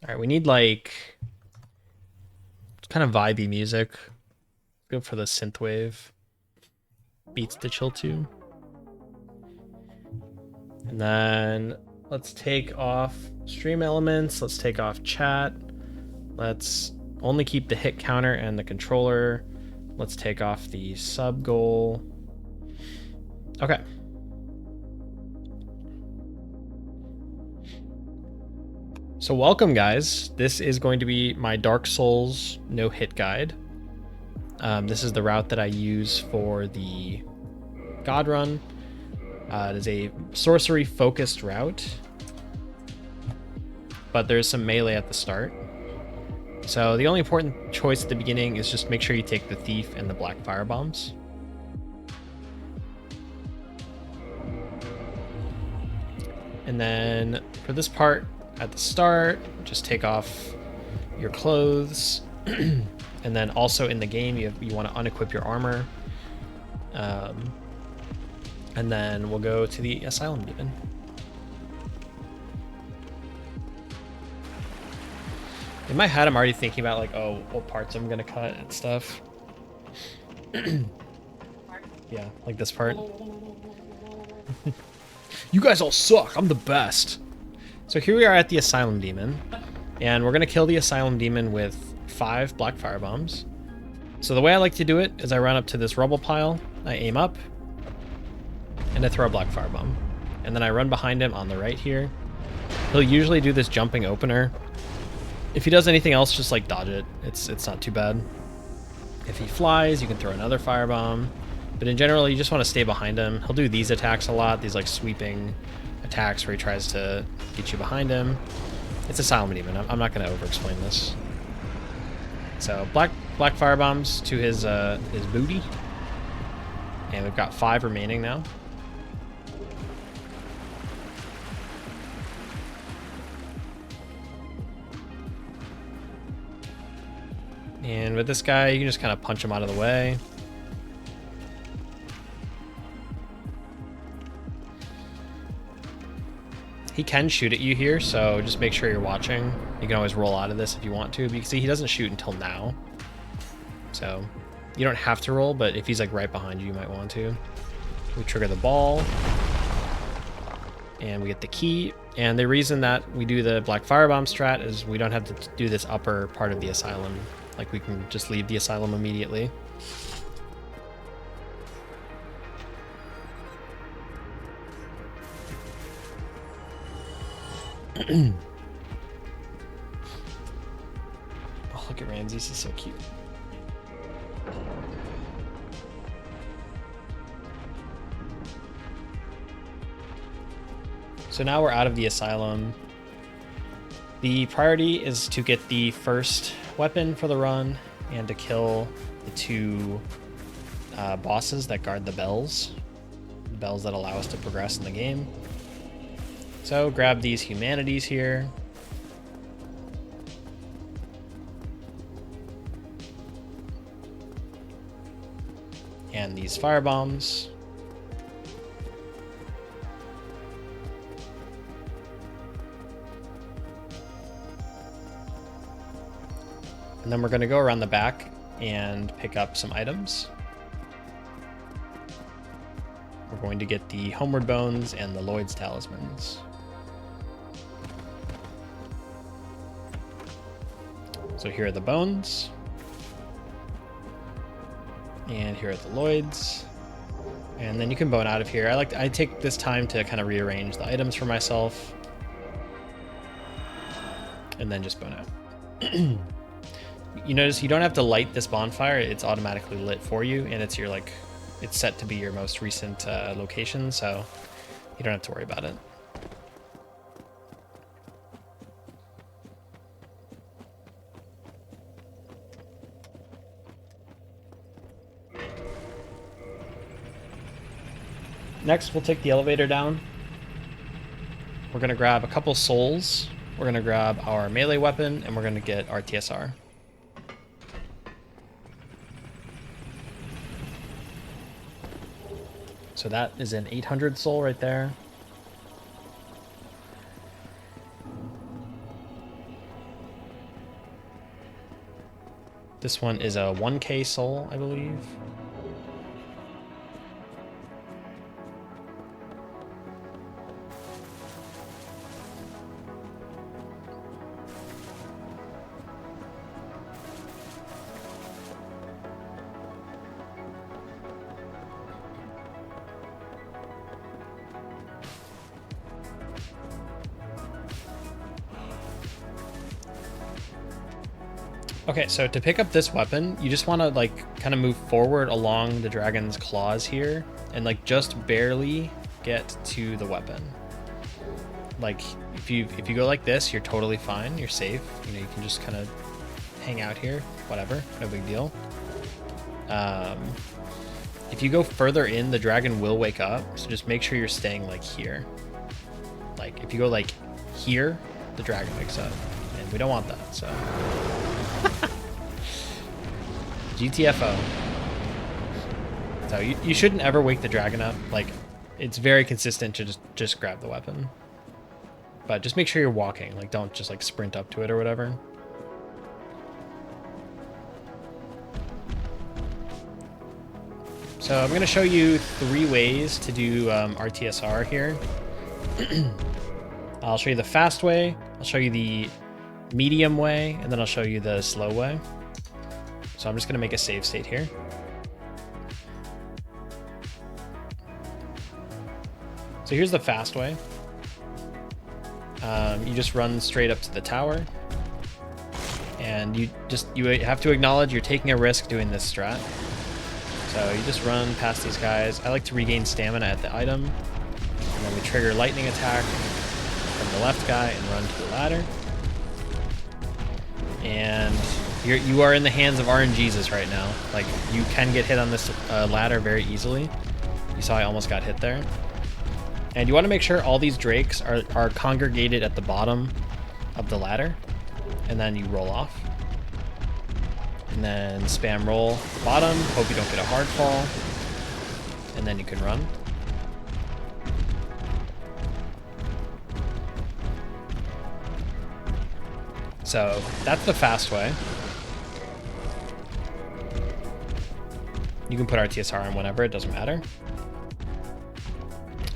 All right, we need like kind of vibey music. Go for the synthwave beats to chill to. And then let's take off stream elements. Let's take off chat. Let's only keep the hit counter and the controller. Let's take off the sub goal. Okay. So welcome, guys. This is going to be my Dark Souls no hit guide. This is the route that I use for the God run. It is a sorcery focused route, but there's some melee at the start. So the only important choice at the beginning is just make sure you take the thief and the black fire bombs. And then for this part at the start, just take off your clothes. And then also in the game, you want to unequip your armor. And then we'll go to the Asylum Demon. In my head, I'm already thinking about like, oh, what parts I'm gonna cut and stuff. Yeah, like this part. You guys all suck. I'm the best. So here we are at the Asylum Demon, and we're gonna kill the Asylum Demon with 5 black fire bombs. So the way I like to do it is I run up to this rubble pile, I aim up, and I throw a black fire bomb. And then I run behind him on the right here. He'll usually do this jumping opener. If he does anything else, just like dodge it. It's not too bad. If he flies, you can throw another firebomb. But in general, you just want to stay behind him. He'll do these attacks a lot, these like sweeping attacks where he tries to get you behind him. It's Asylum Demon. I'm not going to over-explain this. So black firebombs to his booty. And we've got 5 remaining now. And with this guy, you can just kind of punch him out of the way. He can shoot at you here, so just make sure you're watching. You can always roll out of this if you want to, because see, he doesn't shoot until now. So you don't have to roll, but if he's like right behind you, you might want to. We trigger the ball. And we get the key. And the reason that we do the black firebomb strat is we don't have to do this upper part of the asylum. Like we can just leave the asylum immediately. Oh, look at Ramses, he's so cute. So now we're out of the asylum. The priority is to get the first weapon for the run and to kill the 2 bosses that guard the bells that allow us to progress in the game. So grab these humanities here. And these firebombs. And then we're going to go around the back and pick up some items. We're going to get the Homeward Bones and the Lloyd's Talismans. So here are the bones. And here are the Lloyds. And then you can bone out of here. I take this time to kind of rearrange the items for myself. And then just bone out. You notice you don't have to light this bonfire, it's automatically lit for you, and it's it's set to be your most recent location, so you don't have to worry about it. Next, we'll take the elevator down. We're going to grab a couple souls. We're going to grab our melee weapon, and we're going to get our TSR. So that is an 800 soul right there. This one is a 1k soul, I believe. Okay, so to pick up this weapon, you just want to like kind of move forward along the dragon's claws here and like just barely get to the weapon. Like if you go like this, you're totally fine. You're safe. You know, you can just kind of hang out here, whatever, no big deal. If you go further in, the dragon will wake up. So just make sure you're staying like here. Like if you go like here, the dragon wakes up, and we don't want that. So. GTFO. So you shouldn't ever wake the dragon up. Like, it's very consistent to just grab the weapon. But just make sure you're walking. Like, don't just like sprint up to it or whatever. So I'm going to show you 3 ways to do RTSR here. I'll show you the fast way, I'll show you the medium way, and then I'll show you the slow way. So I'm just going to make a save state here. So here's the fast way. You just run straight up to the tower. And you have to acknowledge you're taking a risk doing this strat. So you just run past these guys. I like to regain stamina at the item. And then we trigger lightning attack from the left guy and run to the ladder. And you are in the hands of RNGesus right now. Like, you can get hit on this ladder very easily. You saw I almost got hit there. And you want to make sure all these drakes are congregated at the bottom of the ladder. And then you roll off. And then spam roll at the bottom. Hope you don't get a hard fall. And then you can run. So that's the fast way. You can put RTSR on whenever, it doesn't matter.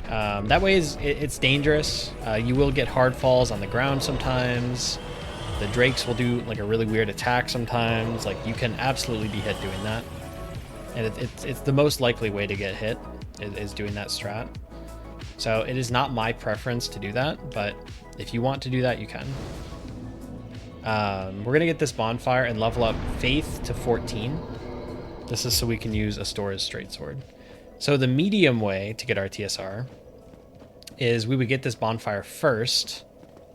That way it's dangerous. You will get hard falls on the ground sometimes. The drakes will do like a really weird attack sometimes. Like, you can absolutely be hit doing that. And it's the most likely way to get hit is doing that strat. So it is not my preference to do that, but if you want to do that, you can. We're going to get this bonfire and level up Faith to 14. This is so we can use Astora's straight sword. So the medium way to get RTSR is we would get this bonfire first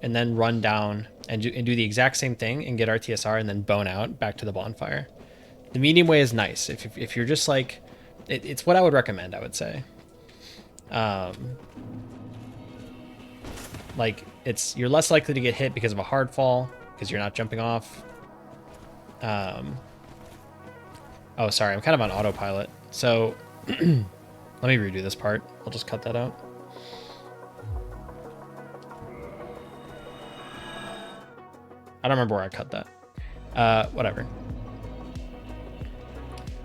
and then run down and do the exact same thing and get RTSR and then bone out back to the bonfire. The medium way is nice. If you're just like, it's what I would recommend, I would say. Like, you're less likely to get hit because of a hard fall because you're not jumping off. Oh, sorry, I'm kind of on autopilot. So let me redo this part. I'll just cut that out. I don't remember where I cut that. Whatever.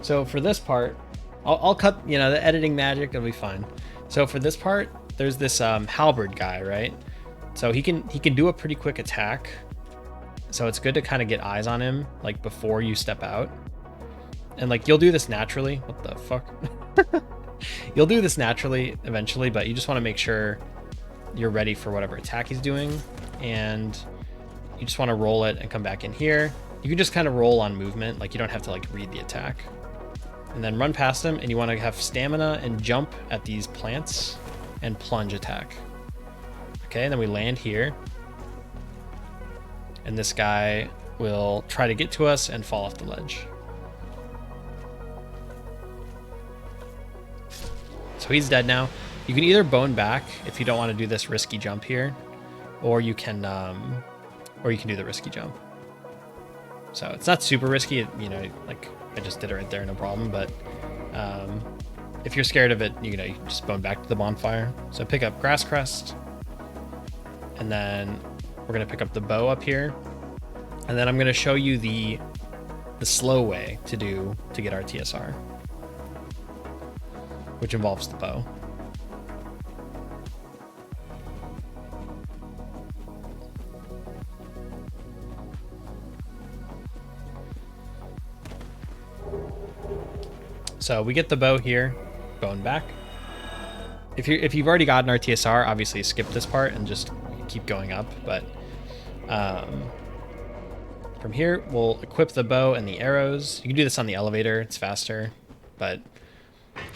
So for this part, I'll cut, you know, the editing magic, it'll be fine. So for this part, there's this halberd guy, right? So he can do a pretty quick attack. So it's good to kind of get eyes on him, like, before you step out. And, like, you'll do this naturally. What the fuck? You'll do this naturally eventually, but you just want to make sure you're ready for whatever attack he's doing. And you just want to roll it and come back in here. You can just kind of roll on movement. Like, you don't have to, like, read the attack. And then run past him, and you want to have stamina and jump at these plants and plunge attack. Okay, and then we land here. And this guy will try to get to us and fall off the ledge. So he's dead now. You can either bone back if you don't want to do this risky jump here, or you can do the risky jump. So it's not super risky, you know, like I just did it right there, no problem. But if you're scared of it, you know, you can just bone back to the bonfire. So pick up Grass Crest, and then we're gonna pick up the bow up here, and then I'm gonna show you the the slow way to get RTSR, which involves the bow. So we get the bow here, going back. If you've already got an RTSR, obviously skip this part and just keep going up. But from here, we'll equip the bow and the arrows. You can do this on the elevator; it's faster. But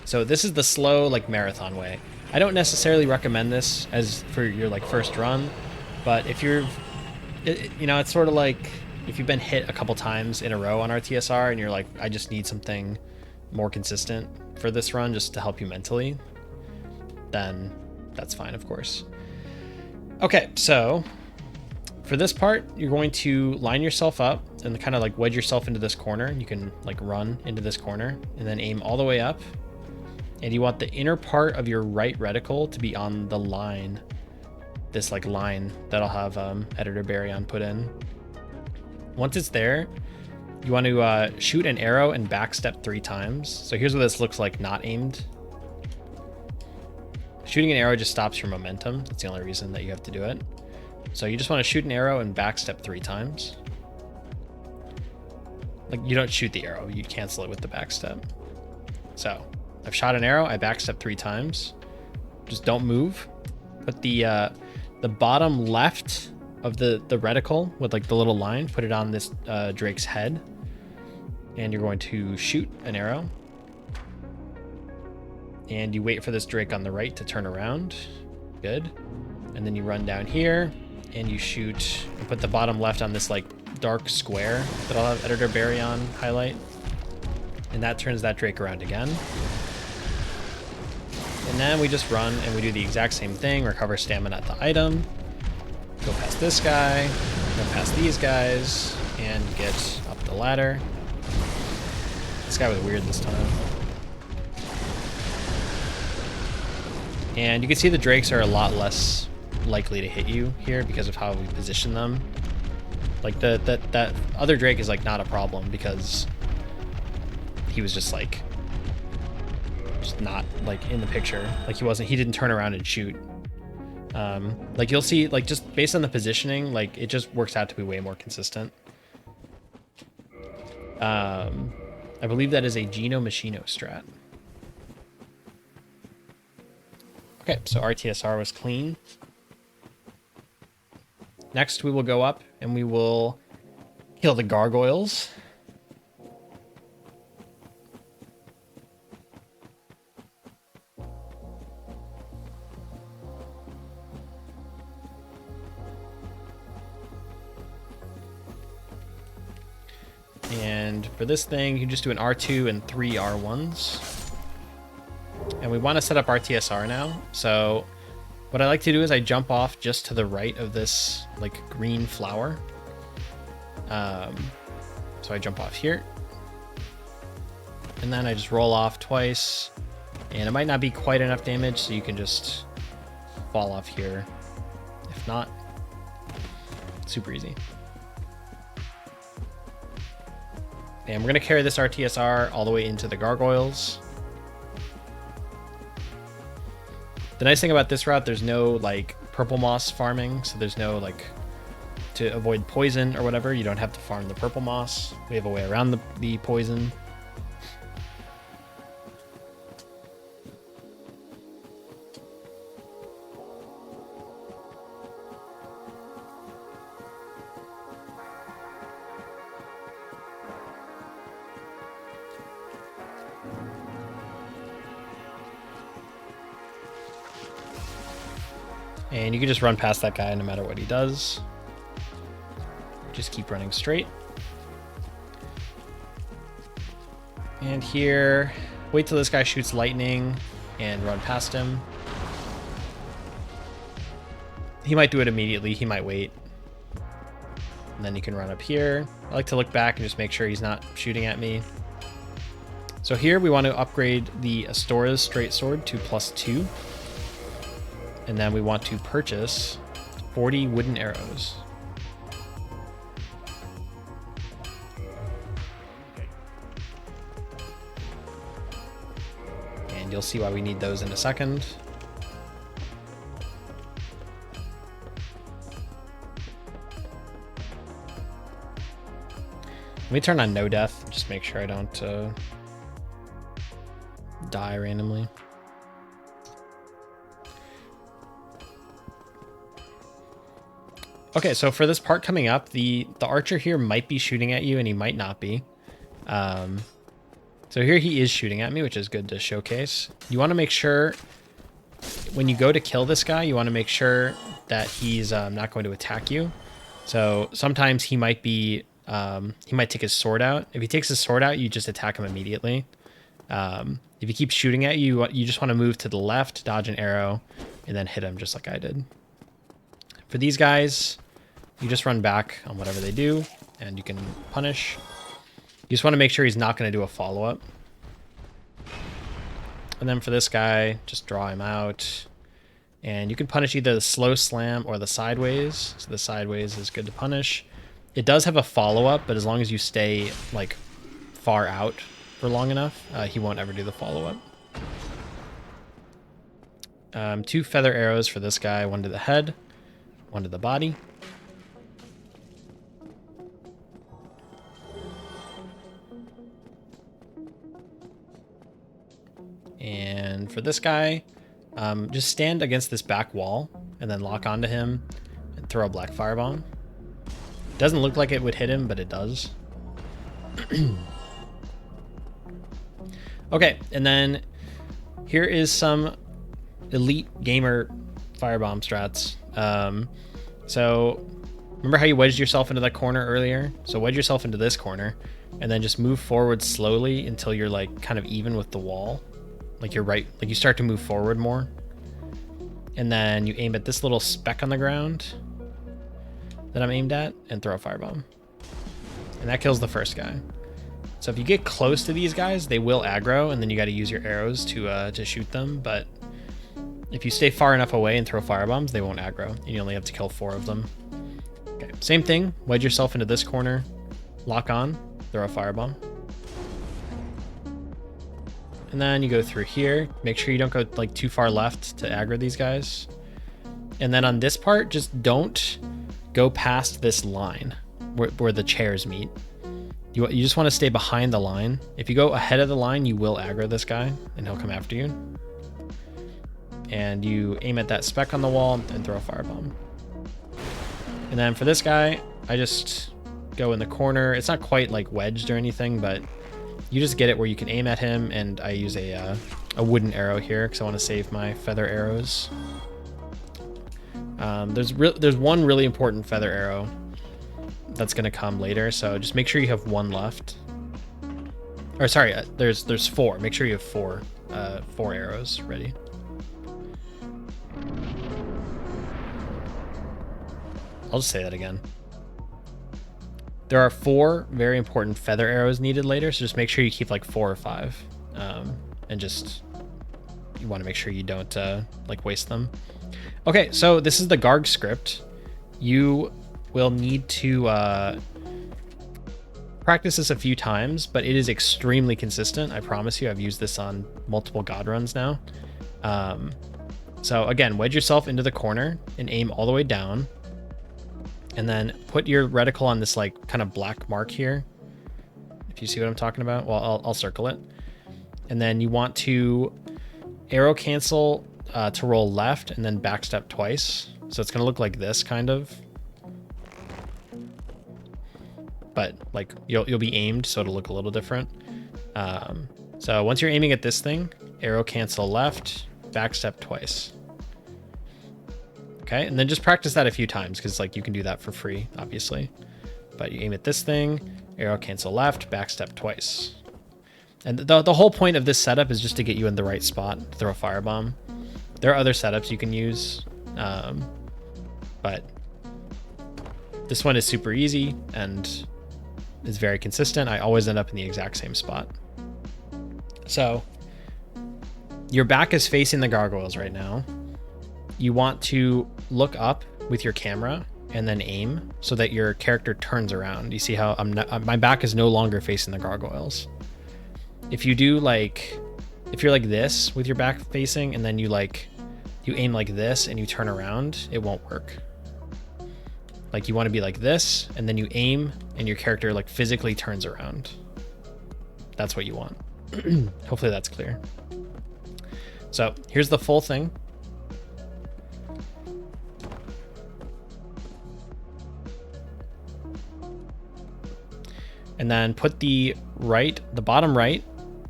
so this is the slow, like, marathon way. I don't necessarily recommend this as for your like first run, but if you're, you know, it's sort of like if you've been hit a couple times in a row on RTSR and you're like, I just need something more consistent for this run just to help you mentally, then that's fine, of course. Okay, so for this part, you're going to line yourself up and kind of like wedge yourself into this corner. You can like run into this corner and then aim all the way up. And you want the inner part of your right reticle to be on the line, this like line that I'll have Editor Baryon put in. Once it's there, you want to shoot an arrow and backstep 3 times. So here's what this looks like not aimed. Shooting an arrow just stops your momentum. That's the only reason that you have to do it. So you just want to shoot an arrow and backstep 3 times. Like, you don't shoot the arrow, you cancel it with the backstep. So I've shot an arrow, I backstep 3 times. Just don't move. Put the bottom left of the reticle with like the little line, put it on this Drake's head. And you're going to shoot an arrow. And you wait for this Drake on the right to turn around. Good. And then you run down here and you shoot and put the bottom left on this like dark square that I'll have Editor Baryon highlight. And that turns that Drake around again. And then we just run and we do the exact same thing, recover stamina at the item, go past this guy, go past these guys, and get up the ladder. This guy was weird this time. And you can see the Drakes are a lot less likely to hit you here because of how we position them. Like that other Drake is like not a problem because he was just like not like in the picture. Like he didn't turn around and shoot. Like you'll see, like just based on the positioning, like it just works out to be way more consistent. I believe that is a Geno Machino strat. Okay, so RTSR was clean. Next, we will go up and we will kill the gargoyles. And for this thing, you just do an R2 and 3 R1s. And we want to set up RTSR now. So what I like to do is I jump off just to the right of this like green flower. So I jump off here. And then I just roll off twice. And it might not be quite enough damage, so you can just fall off here. If not, super easy. And we're going to carry this RTSR all the way into the gargoyles. The nice thing about this route, there's no like purple moss farming, so there's no like to avoid poison or whatever, you don't have to farm the purple moss. We have a way around the poison. And you can just run past that guy no matter what he does. Just keep running straight. And here, wait till this guy shoots lightning and run past him. He might do it immediately, he might wait. And then you can run up here. I like to look back and just make sure he's not shooting at me. So here we want to upgrade the Astora's Straight Sword to +2. And then we want to purchase 40 wooden arrows. and you'll see why we need those in a second. Let me turn on no death, just make sure I don't die randomly. Okay, so for this part coming up, the archer here might be shooting at you and he might not be. So here he is shooting at me, which is good to showcase. You want to make sure when you go to kill this guy, you want to make sure that he's not going to attack you. So sometimes he might be, he might take his sword out. If he takes his sword out, you just attack him immediately. If he keeps shooting at you, you just want to move to the left, dodge an arrow, and then hit him just like I did. For these guys, you just run back on whatever they do, and you can punish. You just want to make sure he's not going to do a follow-up. And then for this guy, just draw him out. And you can punish either the slow slam or the sideways. So the sideways is good to punish. It does have a follow-up, but as long as you stay like far out for long enough, he won't ever do the follow-up. 2 feather arrows for this guy, 1 to the head, 1 to the body. And for this guy, just stand against this back wall and then lock onto him and throw a black firebomb. Doesn't look like it would hit him, but it does. Okay, and then here is some elite gamer firebomb strats. So remember how you wedged yourself into that corner earlier? So wedge yourself into this corner and then just move forward slowly until you're like kind of even with the wall. Like you're right, like you start to move forward more. And then you aim at this little speck on the ground that I'm aimed at and throw a firebomb. And that kills the first guy. So if you get close to these guys, they will aggro, and then you got to use your arrows to shoot them. But if you stay far enough away and throw firebombs, they won't aggro, and you only have to kill 4 of them. Okay, same thing. Wedge yourself into this corner, lock on, throw a firebomb. And then you go through here. Make sure you don't go like too far left to aggro these guys. And then on this part, just don't go past this line where the chairs meet. You just want to stay behind the line. If you go ahead of the line, you will aggro this guy and he'll come after you. And you aim at that speck on the wall and throw a firebomb. And then for this guy, I just go in the corner. It's not quite like wedged or anything, but you just get it where you can aim at him, and I use a wooden arrow here because I want to save my feather arrows. There's one really important feather arrow that's going to come later, so just make sure you have 1 left. Or sorry, there's 4. Make sure you have 4 arrows ready. I'll just say that again. There are 4 very important feather arrows needed later, so just make sure you keep like 4 or 5. And just, you want to make sure you don't like waste them. Okay, so this is the Garg script. You will need to practice this a few times, but it is extremely consistent. I promise you, I've used this on multiple God runs now. So again, wedge yourself into the corner and aim all the way down. And then put your reticle on this like kind of black mark here. If you see what I'm talking about, well, I'll circle it. And then you want to arrow cancel to roll left and then backstep twice. So it's going to look like this kind of. But like you'll be aimed, so it'll look a little different. So once you're aiming at this thing, arrow cancel left, backstep twice. Okay, and then just practice that a few times because like you can do that for free, obviously. But you aim at this thing, arrow cancel left, backstep twice. And the whole point of this setup is just to get you in the right spot to throw a firebomb. There are other setups you can use, but this one is super easy and is very consistent. I always end up in the exact same spot. So your back is facing the gargoyles right now. You want to look up with your camera and then aim so that your character turns around. You see how my back is no longer facing the gargoyles. If you do like if you're like this with your back facing and then you aim like this and you turn around, it won't work. Like you want to be like this and then you aim and your character like physically turns around. That's what you want. Hopefully that's clear. So here's the full thing. And then put the bottom right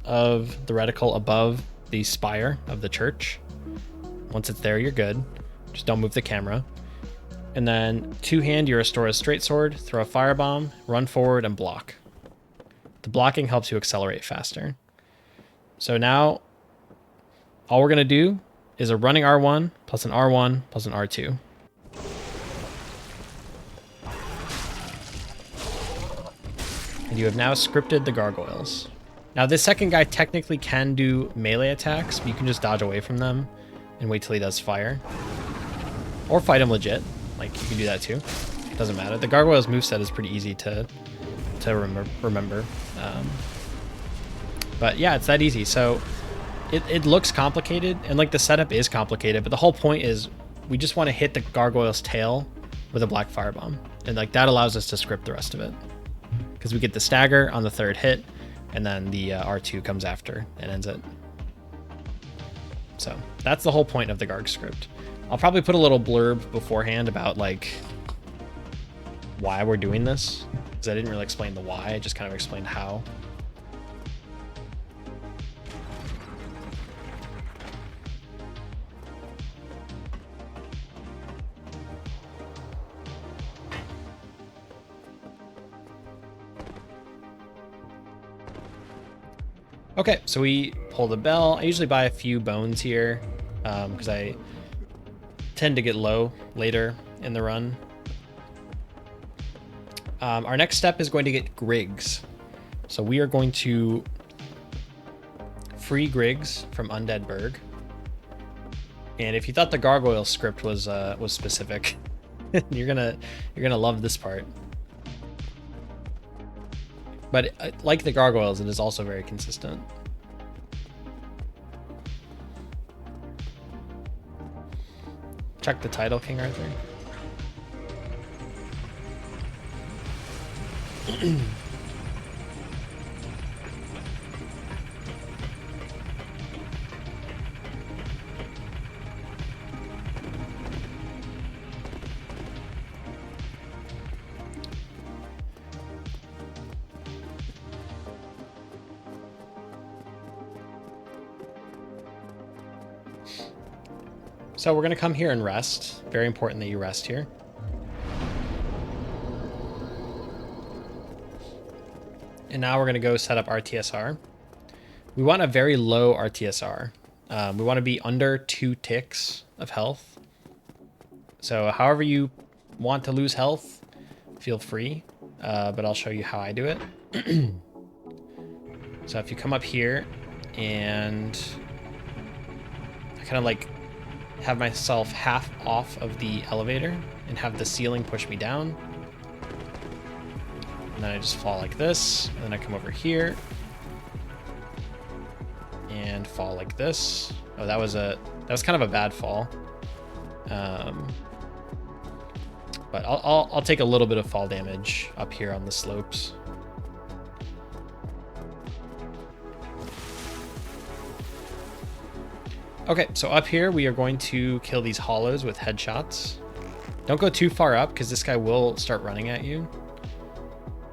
of the reticle above the spire of the church. Once it's there, you're good. Just don't move the camera. And then two-hand your Restora's straight sword, throw a firebomb, run forward, and block. The blocking helps you accelerate faster. So now, all we're gonna do is a running R1 plus an R1 plus an R2. And you have now scripted the gargoyles. Now this second guy technically can do melee attacks, but you can just dodge away from them and wait till he does fire. Or fight him legit. Like, you can do that too. Doesn't matter. The gargoyles moveset is pretty easy to remember. But yeah, it's that easy. So it looks complicated, and like the setup is complicated, but the whole point is we just want to hit the gargoyle's tail with a black firebomb. And like that allows us to script the rest of it. Because we get the stagger on the third hit, and then the R2 comes after and ends it. So that's the whole point of the Garg script. I'll probably put a little blurb beforehand about like why we're doing this, because I didn't really explain the why, I just kind of explained how. Okay, so we pull the bell. I usually buy a few bones here because I tend to get low later in the run. Our next step is going to get Griggs. So we are going to free Griggs from Undead Burg. And if you thought the gargoyle script was specific, you're gonna love this part. But like the gargoyles, it is also very consistent. Check the title, King Arthur. So we're going to come here and rest. Very important that you rest here. And now we're going to go set up RTSR. We want a very low RTSR. We want to be under 2 ticks of health. So however you want to lose health, feel free. But I'll show you how I do it. So if you come up here and I kind of like have myself half off of the elevator and have the ceiling push me down. And then I just fall like this, and then I come over here and fall like this. Oh, that was kind of a bad fall. But I'll take a little bit of fall damage up here on the slopes. Okay, so up here we are going to kill these hollows with headshots. Don't go too far up because this guy will start running at you.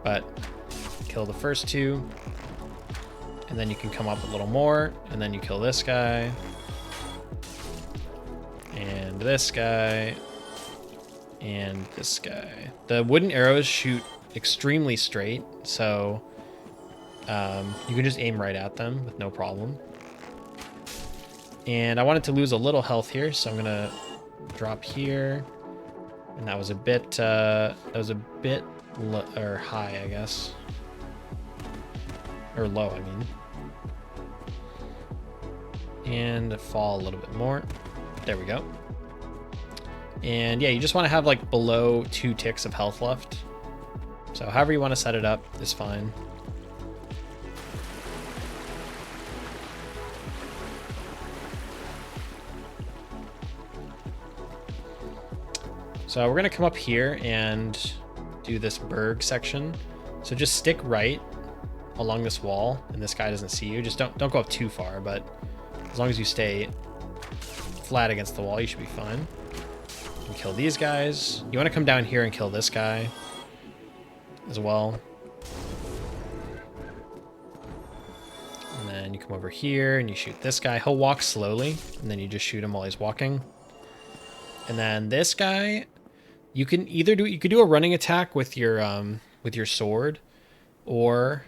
But kill the first 2. And then you can come up a little more. And then you kill this guy. And this guy. And this guy. The wooden arrows shoot extremely straight. So you can just aim right at them with no problem. And I wanted to lose a little health here, so I'm gonna drop here. And that was a bit high, I guess. Or low, I mean. And fall a little bit more. There we go. And yeah, you just want to have like below 2 ticks of health left. So however you want to set it up is fine. So we're gonna come up here and do this berg section. So just stick right along this wall and this guy doesn't see you. Just don't go up too far, but as long as you stay flat against the wall, you should be fine. And kill these guys. You want to come down here and kill this guy as well. And then you come over here and you shoot this guy. He'll walk slowly, and then you just shoot him while he's walking. And then this guy, you can either do a running attack with your sword, or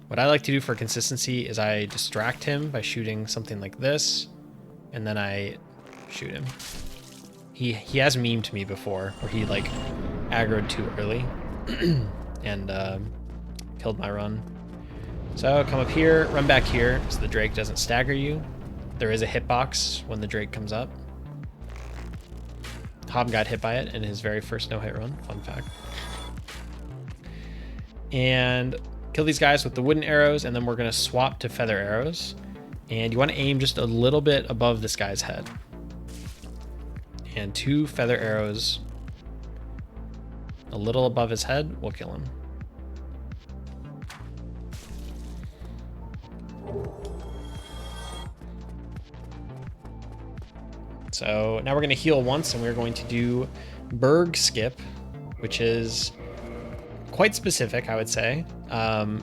what I like to do for consistency is I distract him by shooting something like this, and then I shoot him. He has memed me before where he like aggroed too early and killed my run. So come up here, run back here so the Drake doesn't stagger you. There is a hitbox when the Drake comes up. Hob got hit by it in his very first no-hit run, fun fact. And kill these guys with the wooden arrows, and then we're gonna swap to feather arrows. And you wanna aim just a little bit above this guy's head. And 2 feather arrows a little above his head will kill him. So now we're going to heal once, and we're going to do berg skip, which is quite specific, I would say. But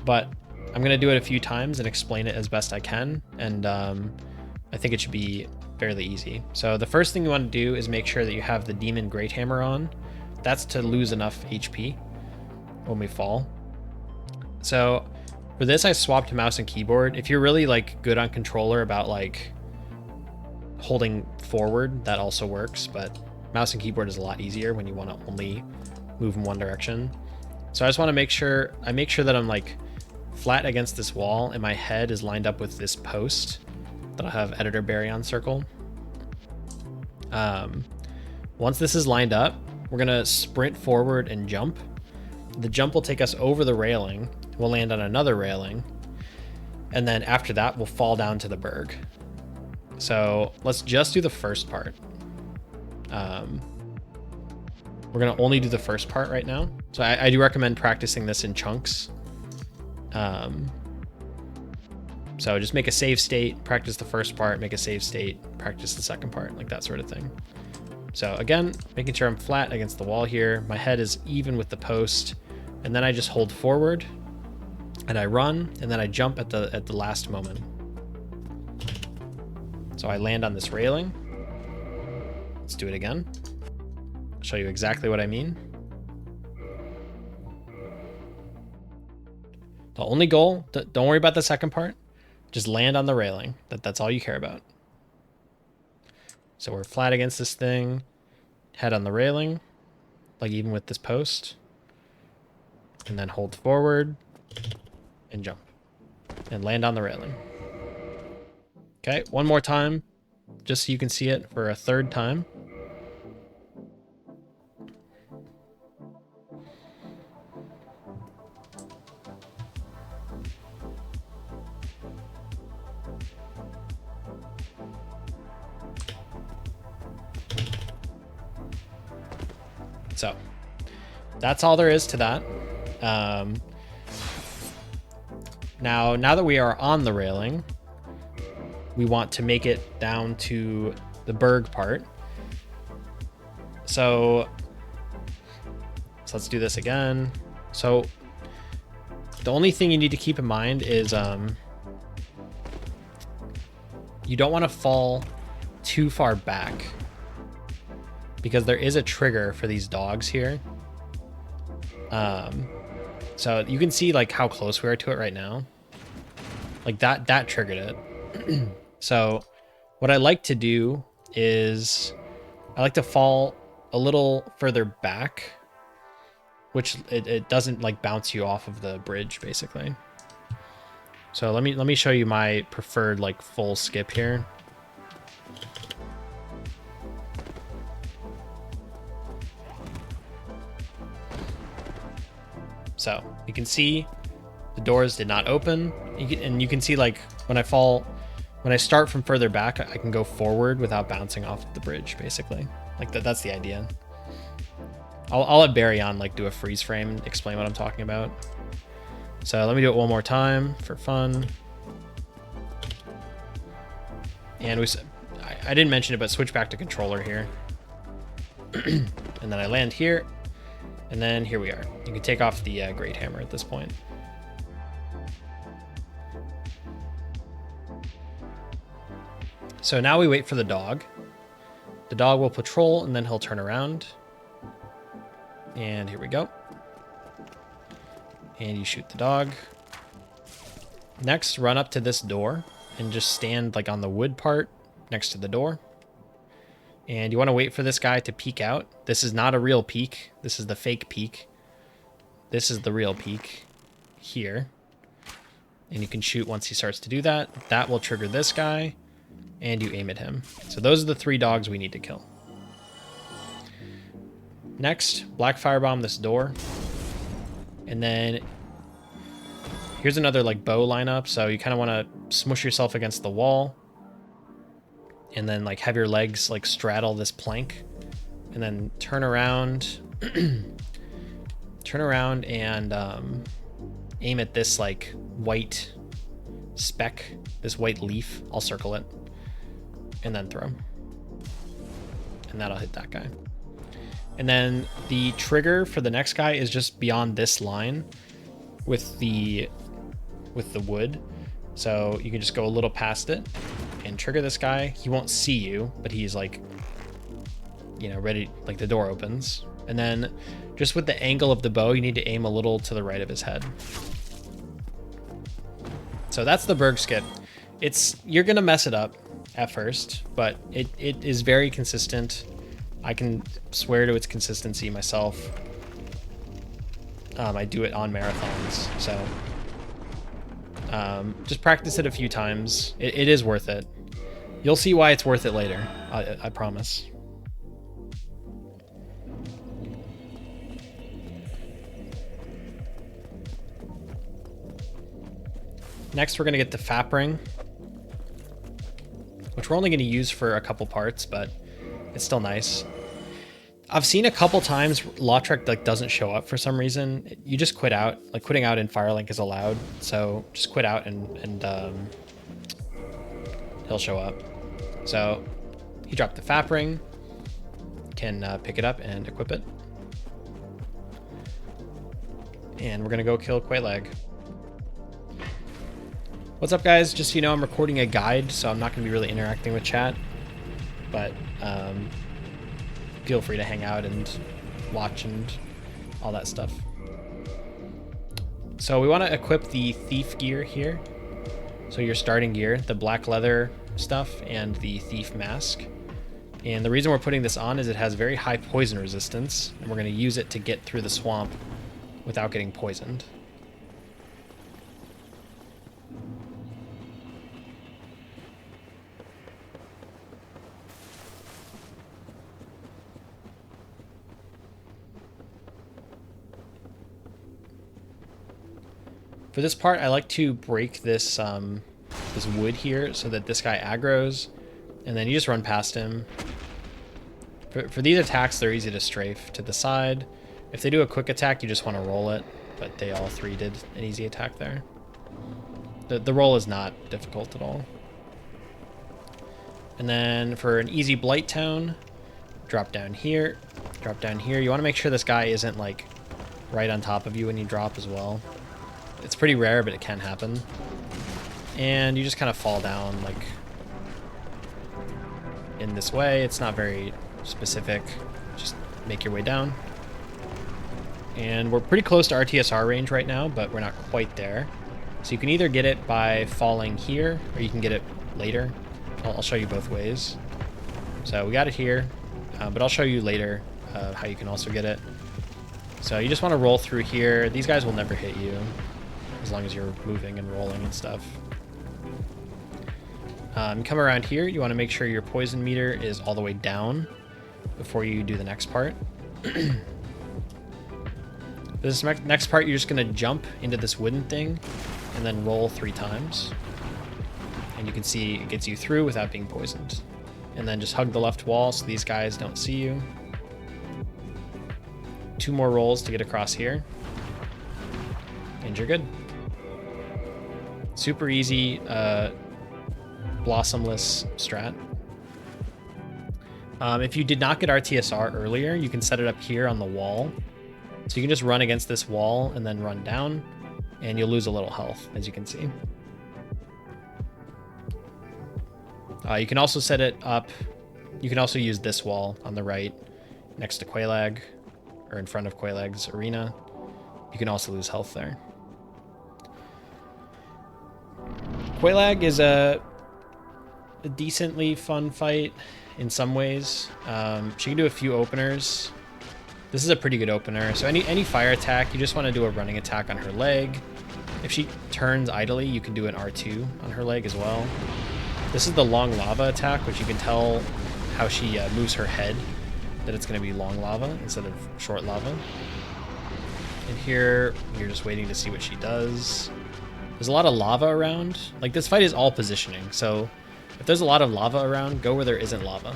I'm going to do it a few times and explain it as best I can. And I think it should be fairly easy. So the first thing you want to do is make sure that you have the Demon Great Hammer on. That's to lose enough HP when we fall. So for this, I swapped to mouse and keyboard. If you're really like good on controller about like holding forward, that also works, but mouse and keyboard is a lot easier when you want to only move in one direction. So I just want to make sure that I'm like flat against this wall and my head is lined up with this post that I'll have editor Baryon circle. Once this is lined up, we're gonna sprint forward and jump. The jump will take us over the railing. We'll land on another railing, and then after that we'll fall down to the berg. So let's just do the first part. We're gonna only do the first part right now. So I do recommend practicing this in chunks. So just make a save state, practice the first part, make a save state, practice the second part, like that sort of thing. So again, making sure I'm flat against the wall here. My head is even with the post, and then I just hold forward and I run, and then I jump at the last moment. So I land on this railing. Let's do it again. I'll show you exactly what I mean. The only goal, don't worry about the second part. Just land on the railing. That's all you care about. So we're flat against this thing, head on the railing, like even with this post, and then hold forward and jump and land on the railing. Okay, one more time, just so you can see it for a third time. So that's all there is to that. Now that we are on the railing, we want to make it down to the berg part. So let's do this again. So the only thing you need to keep in mind is you don't want to fall too far back, because there is a trigger for these dogs here. So you can see like how close we are to it right now. Like that triggered it. So what I like to do is I like to fall a little further back, which it doesn't like bounce you off of the bridge basically. So let me show you my preferred like full skip here. So you can see the doors did not open, and you can see like when I start from further back, I can go forward without bouncing off the bridge basically. Like that's the idea. I'll let Barry on like do a freeze frame and explain what I'm talking about. So let me do it one more time for fun. And I didn't mention it, but switch back to controller here. And then I land here, and then here we are. You can take off the Great Hammer at this point. So now we wait for the dog. The dog will patrol, and then he'll turn around. And here we go. And you shoot the dog. Next, run up to this door and just stand like on the wood part next to the door. And you want to wait for this guy to peek out. This is not a real peek. This is the fake peek. This is the real peek here. And you can shoot once he starts to do that. That will trigger this guy, and you aim at him. So those are the 3 dogs we need to kill. Next, black firebomb this door. And then here's another like bow lineup. So you kind of want to smush yourself against the wall. And then like have your legs like straddle this plank. And then turn around. Turn around and aim at this like white speck, this white leaf. I'll circle it. And then throw. And that'll hit that guy. And then the trigger for the next guy is just beyond this line with the wood. So you can just go a little past it and trigger this guy. He won't see you, but he's like, you know, ready, like the door opens. And then just with the angle of the bow, you need to aim a little to the right of his head. So that's the Berg skip. You're gonna mess it up at first, but it is very consistent. I can swear to its consistency myself. I do it on marathons, so just practice it a few times. It is worth it. You'll see why it's worth it later. I promise. Next, we're going to get the FAP ring, which we're only going to use for a couple parts, but it's still nice. I've seen a couple times Lautrec like doesn't show up for some reason. You just quit out. Like quitting out in Firelink is allowed, so just quit out and he'll show up. So he dropped the FAP ring. Can pick it up and equip it. And we're gonna go kill Quelaag. What's up, guys? Just so you know, I'm recording a guide, so I'm not going to be really interacting with chat, but feel free to hang out and watch and all that stuff. So we want to equip the thief gear here. So your starting gear, the black leather stuff and the thief mask. And the reason we're putting this on is it has very high poison resistance, and we're going to use it to get through the swamp without getting poisoned. For this part, I like to break this this wood here so that this guy aggroes, and then you just run past him. For these attacks, they're easy to strafe to the side. If they do a quick attack, you just want to roll it, but they all 3 did an easy attack there. The roll is not difficult at all. And then for an easy Blight Town, drop down here, drop down here. You want to make sure this guy isn't like right on top of you when you drop as well. It's pretty rare, but it can happen. And you just kind of fall down like in this way. It's not very specific. Just make your way down. And we're pretty close to RTSR range right now, but we're not quite there. So you can either get it by falling here, or you can get it later. I'll show you both ways. So we got it here, but I'll show you later how you can also get it. So you just want to roll through here. These guys will never hit you, as long as you're moving and rolling and stuff. Come around here. You want to make sure your poison meter is all the way down before you do the next part. This next part, you're just going to jump into this wooden thing and then roll 3 times. And you can see it gets you through without being poisoned. and then just hug the left wall so these guys don't see you. 2 more rolls to get across here. And you're good. Super easy Blossomless strat. If you did not get RTSR earlier, you can set it up here on the wall. So you can just run against this wall and then run down, and you'll lose a little health, as you can see. You can also set it up. You can also use this wall on the right next to Quelaag, or in front of Quelaag's arena. You can also lose health there. Quelaag is a decently fun fight in some ways. She can do a few openers. This is a pretty good opener. So any fire attack, you just want to do a running attack on her leg. If she turns idly, you can do an R2 on her leg as well. This is the long lava attack, which you can tell how she moves her head, that it's going to be long lava instead of short lava. And here, you're just waiting to see what she does. There's a lot of lava around. Like, this fight is all positioning, so if there's a lot of lava around, go where there isn't lava.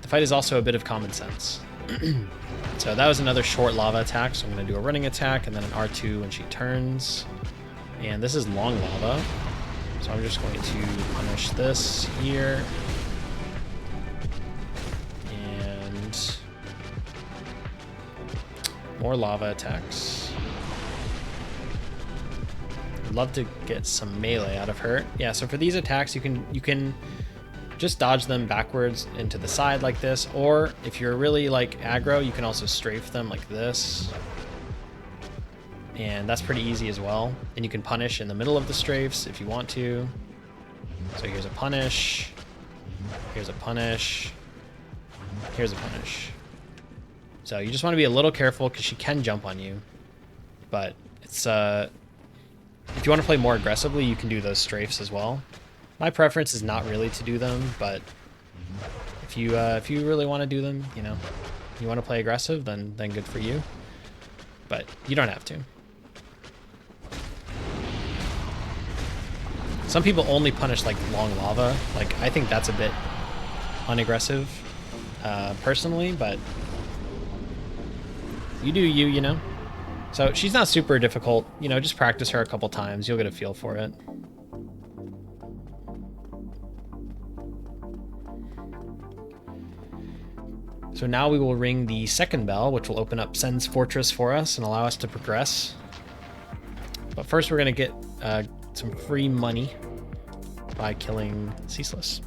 The fight is also a bit of common sense. So that was another short lava attack, so I'm going to do a running attack and then an R2 when she turns. And this is long lava, so I'm just going to punish this here. And more lava attacks. I'd love to get some melee out of her. Yeah, so for these attacks, you can just dodge them backwards into the side like this, or if you're really like aggro, you can also strafe them like this. And that's pretty easy as well. And you can punish in the middle of the strafes if you want to. So here's a punish. Here's a punish. Here's a punish. So you just want to be a little careful because she can jump on you. But it's if you want to play more aggressively, you can do those strafes as well. My preference is not really to do them, but if you really want to do them, you know, you want to play aggressive, then good for you. But you don't have to. Some people only punish like long lava. Like, I think that's a bit unaggressive, personally, but you do you, you know? So she's not super difficult, you know, just practice her a couple times. You'll get a feel for it. So now we will ring the second bell, which will open up Sen's Fortress for us and allow us to progress. But first we're going to get some free money by killing Ceaseless.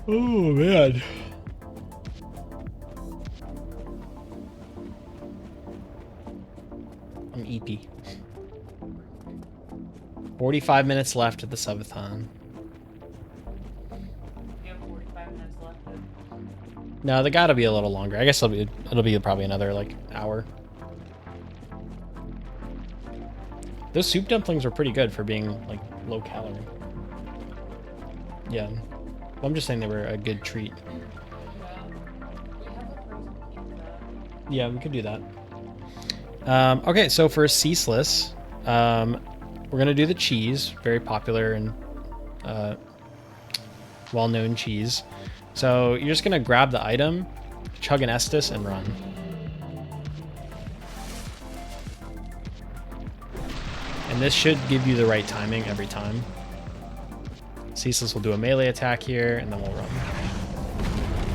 Oh, man. I'm EP. 45 minutes left at the subathon. You have 45 minutes left. No, they gotta be a little longer. I guess it'll be probably another like hour. Those soup dumplings were pretty good for being like low calorie. Yeah. Well, I'm just saying they were a good treat. Yeah, we could do that. Okay, so for Ceaseless, we're gonna do the cheese, very popular and well-known cheese. So you're just gonna grab the item, chug an Estus, and run. And this should give you the right timing every time. Ceaseless will do a melee attack here, and then we'll run.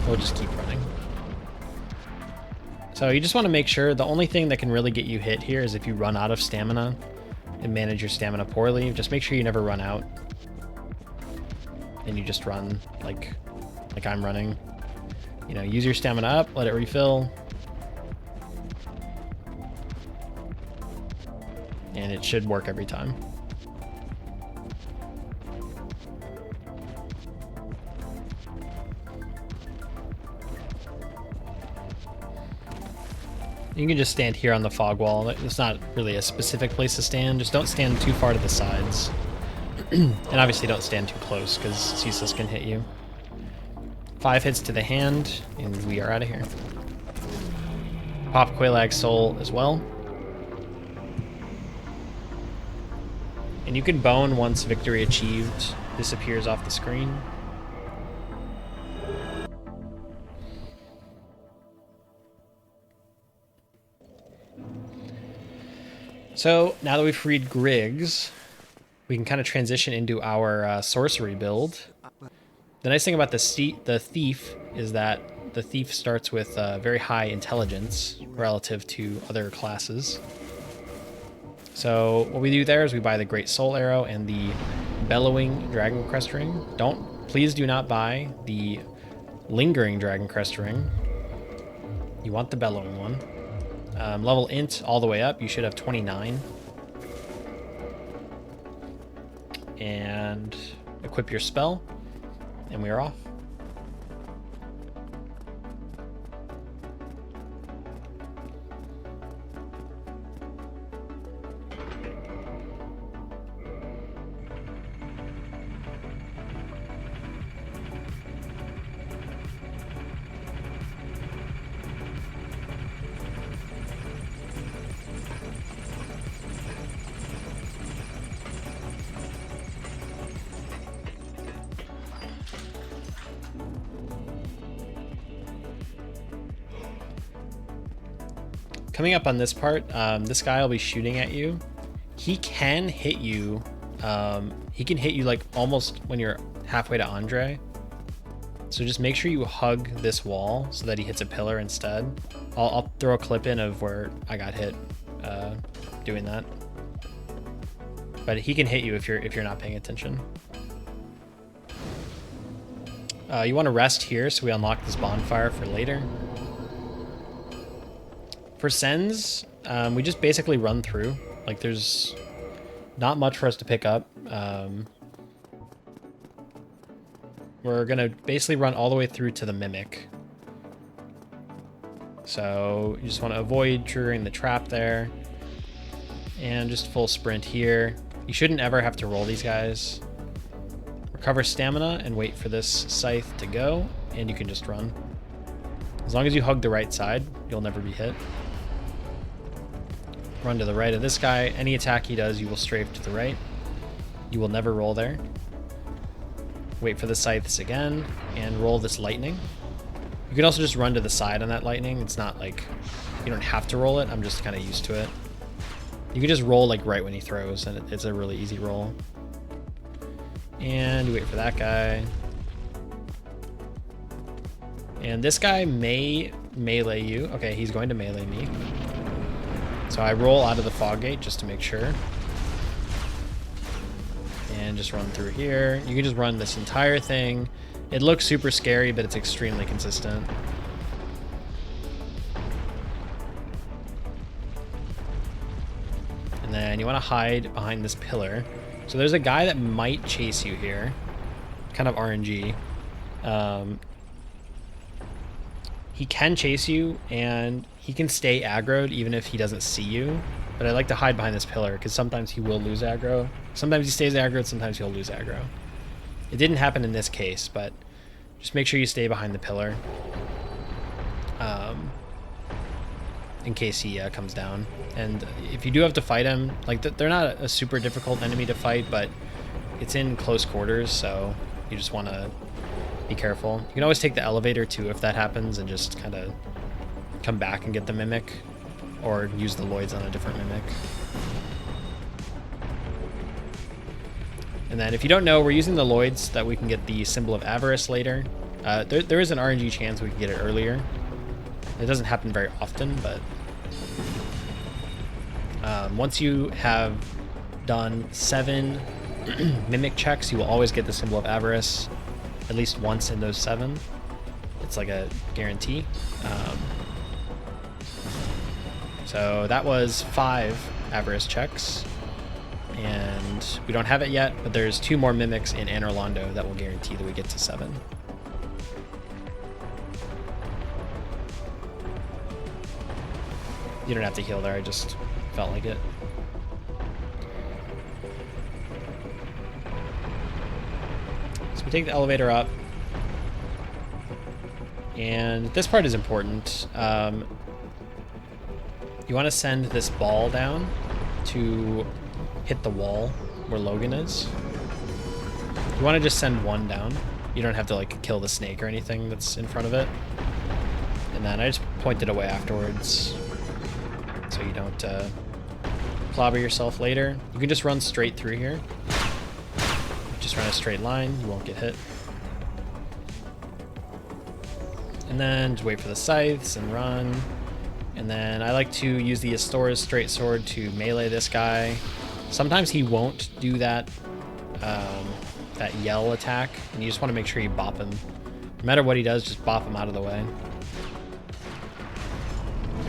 We'll just keep running. So you just want to make sure, the only thing that can really get you hit here is if you run out of stamina and manage your stamina poorly. Just make sure you never run out. and you just run like I'm running. You know, use your stamina up, let it refill. And it should work every time. You can just stand here on the fog wall. It's not really a specific place to stand. Just don't stand too far to the sides. And obviously don't stand too close because Ceaseless can hit you. 5 hits to the hand, and we are out of here. Pop Quelaag's soul as well. And you can bone once victory achieved disappears off the screen. So now that we've freed Griggs, we can kind of transition into our sorcery build. The nice thing about the thief is that the thief starts with very high intelligence relative to other classes. So what we do there is we buy the Great Soul Arrow and the Bellowing Dragon Crest Ring. Please do not buy the Lingering Dragon Crest Ring. You want the Bellowing one. Level int all the way up, you should have 29. And equip your spell, and we are off. Coming up on this part, this guy will be shooting at you. He can hit you. He can hit you like almost when you're halfway to Andre. So just make sure you hug this wall so that he hits a pillar instead. I'll throw a clip in of where I got hit doing that. But he can hit you if you're not paying attention. You want to rest here so we unlock this bonfire for later. For Sens, we just basically run through. Like, there's not much for us to pick up. We're going to basically run all the way through to the Mimic. So you just want to avoid triggering the trap there. And just full sprint here. You shouldn't ever have to roll these guys. Recover stamina and wait for this scythe to go, and you can just run. As long as you hug the right side, you'll never be hit. Run to the right of this guy. Any attack he does, you will strafe to the right. You will never roll there. Wait for the scythes again, and roll this lightning. You can also just run to the side on that lightning. It's not like you don't have to roll it. I'm just kind of used to it. You can just roll like right when he throws, and it's a really easy roll. And you wait for that guy. And this guy may melee you. Okay, he's going to melee me. So I roll out of the fog gate just to make sure. And just run through here. You can just run this entire thing. It looks super scary, but it's extremely consistent. And then you want to hide behind this pillar. So there's a guy that might chase you here. Kind of RNG. He can chase you, and he can stay aggroed even if he doesn't see you. But I like to hide behind this pillar, because sometimes he will lose aggro. Sometimes he stays aggroed, sometimes he'll lose aggro. It didn't happen in this case, but just make sure you stay behind the pillar. In case he comes down. And if you do have to fight him, like they're not a super difficult enemy to fight, but it's in close quarters, so you just want to be careful. You can always take the elevator too if that happens, and just kind of come back and get the Mimic, or use the Lloyds on a different Mimic. And then if you don't know, we're using the Lloyds so that we can get the Symbol of Avarice later. There is an RNG chance we can get it earlier. It doesn't happen very often, but once you have done 7 Mimic checks, you will always get the Symbol of Avarice. at least once in those 7. It's like a guarantee. So that was 5 Avarice checks. And we don't have it yet, but there's 2 more mimics in Anor Londo that will guarantee that we get to 7. You don't have to heal there, I just felt like it. So we take the elevator up. And this part is important. You want to send this ball down to hit the wall where Logan is. You want to just send 1 down. You don't have to like kill the snake or anything that's in front of it. And then I just point it away afterwards so you don't clobber yourself later. You can just run straight through here. Just run a straight line, you won't get hit. And then just wait for the scythes and run. And then I like to use the Astora's straight sword to melee this guy. Sometimes he won't do that that yell attack, and you just want to make sure you bop him. No matter what he does, just bop him out of the way.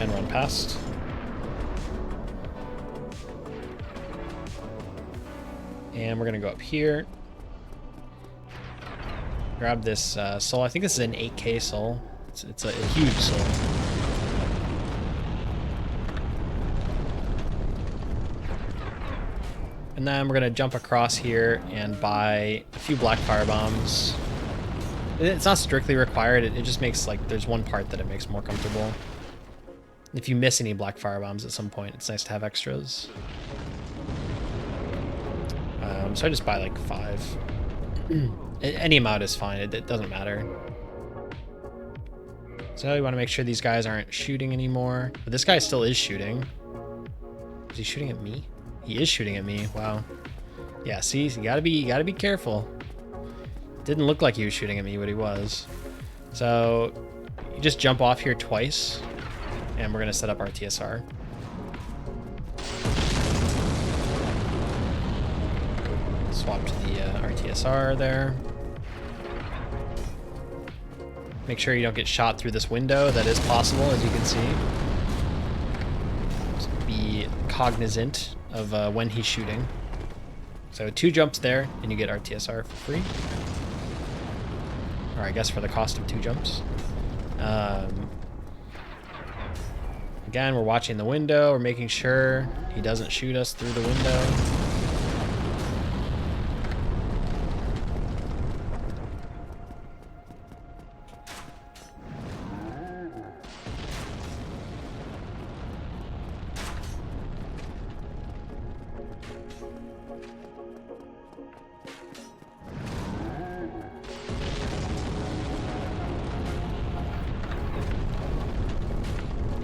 And run past. And we're gonna go up here. Grab this soul. I think this is an 8k soul. It's a huge soul. And then we're gonna jump across here and buy a few black fire bombs. It's not strictly required, it just makes like, there's one part that it makes more comfortable. If you miss any black fire bombs at some point, it's nice to have extras. So I just buy like 5. Any amount is fine, it doesn't matter. So you want to make sure these guys aren't shooting anymore. But this guy still is shooting. Is he shooting at me? He is shooting at me. Wow. Yeah, see, you gotta be careful. Didn't look like he was shooting at me, but he was. So you just jump off here twice, and we're gonna set up our TSR. Swap to the RTSR there. Make sure you don't get shot through this window. That is possible, as you can see. Just be cognizant of when he's shooting. So 2 jumps there, and you get RTSR for free. Or I guess for the cost of 2 jumps. Again, we're watching the window. We're making sure he doesn't shoot us through the window.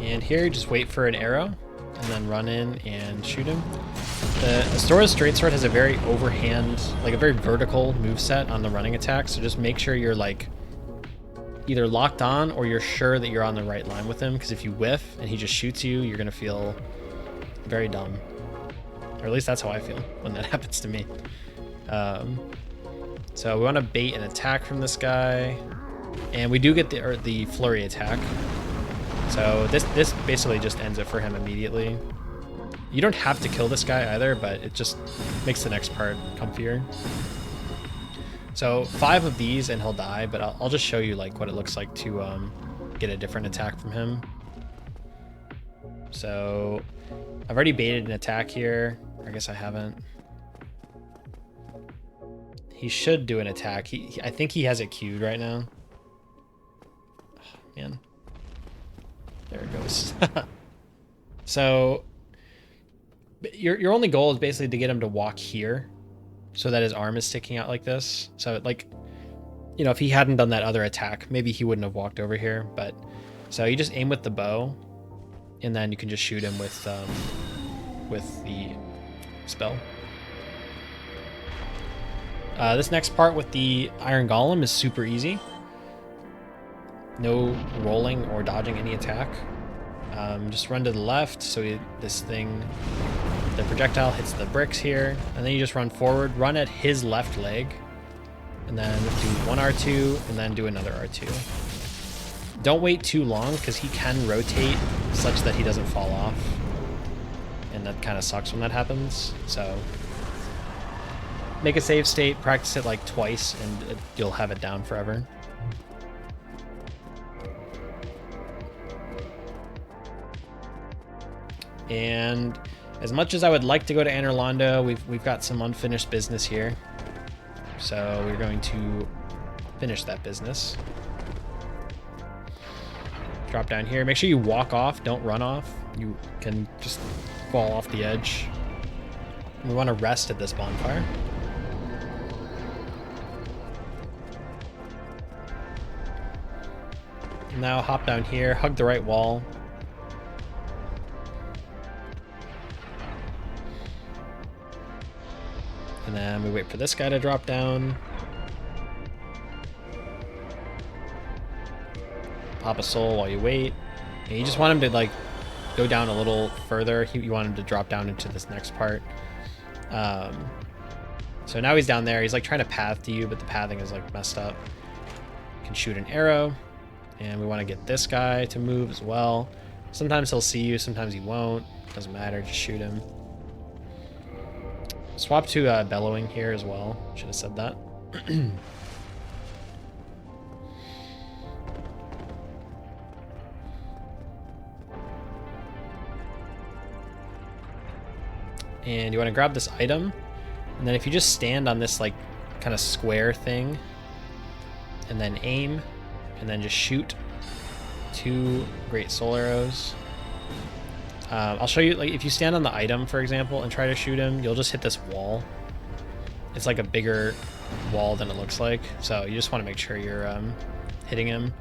And here, just wait for an arrow, and then run in and shoot him. The Astora's straight sword has a very overhand, like a very vertical moveset on the running attack, so just make sure you're like either locked on or you're sure that you're on the right line with him, because if you whiff and he just shoots you, you're gonna feel very dumb. Or at least that's how I feel when that happens to me. So we want to bait an attack from this guy, and we do get the flurry attack. So this basically just ends it for him immediately. You don't have to kill this guy either, but it just makes the next part comfier. So 5 of these and he'll die, but I'll just show you like what it looks like to get a different attack from him. So I've already baited an attack here. I guess I haven't. He should do an attack. I think he has it queued right now. Oh, man. There it goes. So your only goal is basically to get him to walk here so that his arm is sticking out like this. So like, you know, if he hadn't done that other attack, maybe he wouldn't have walked over here. But so you just aim with the bow, and then you can just shoot him with the spell. This next part with the Iron Golem is super easy. No rolling or dodging any attack. Just run to the left so the projectile hits the bricks here, and then you just run forward, run at his left leg, and then do one R2, and then do another R2. Don't wait too long, because he can rotate such that he doesn't fall off. And that kind of sucks when that happens, so... Make a save state, practice it like twice, and you'll have it down forever. And as much as I would like to go to Anor Londo, we've got some unfinished business here. So we're going to finish that business. Drop down here. Make sure you walk off, don't run off. You can just fall off the edge. We want to rest at this bonfire. Now hop down here, hug the right wall. And then we wait for this guy to drop down. Pop a soul while you wait. And you just want him to like go down a little further. You want him to drop down into this next part. So now he's down there. He's like trying to path to you, but the pathing is like messed up. You can shoot an arrow. And we want to get this guy to move as well. Sometimes he'll see you, sometimes he won't. Doesn't matter, just shoot him. Swap to bellowing here as well. Should have said that. And you want to grab this item. And then if you just stand on this like kind of square thing and then aim and then just shoot 2 great soul arrows. I'll show you, like, if you stand on the item, for example, and try to shoot him, you'll just hit this wall. It's like a bigger wall than it looks like, so you just want to make sure you're hitting him.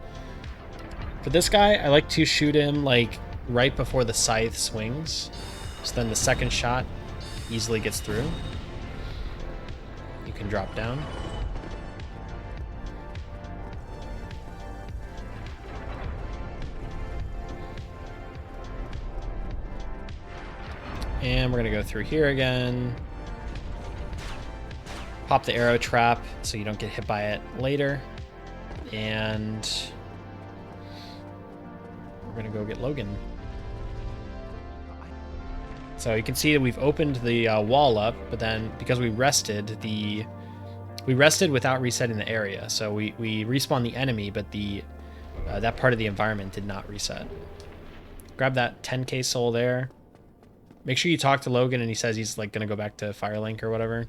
For this guy, I like to shoot him like right before the scythe swings, so then the second shot easily gets through. You can drop down. And we're going to go through here again. Pop the arrow trap so you don't get hit by it later. And we're going to go get Logan. So you can see that we've opened the wall up, but then because we rested without resetting the area. So we respawned the enemy, but that part of the environment did not reset. Grab that 10k soul there. Make sure you talk to Logan and he says he's like gonna go back to Firelink or whatever.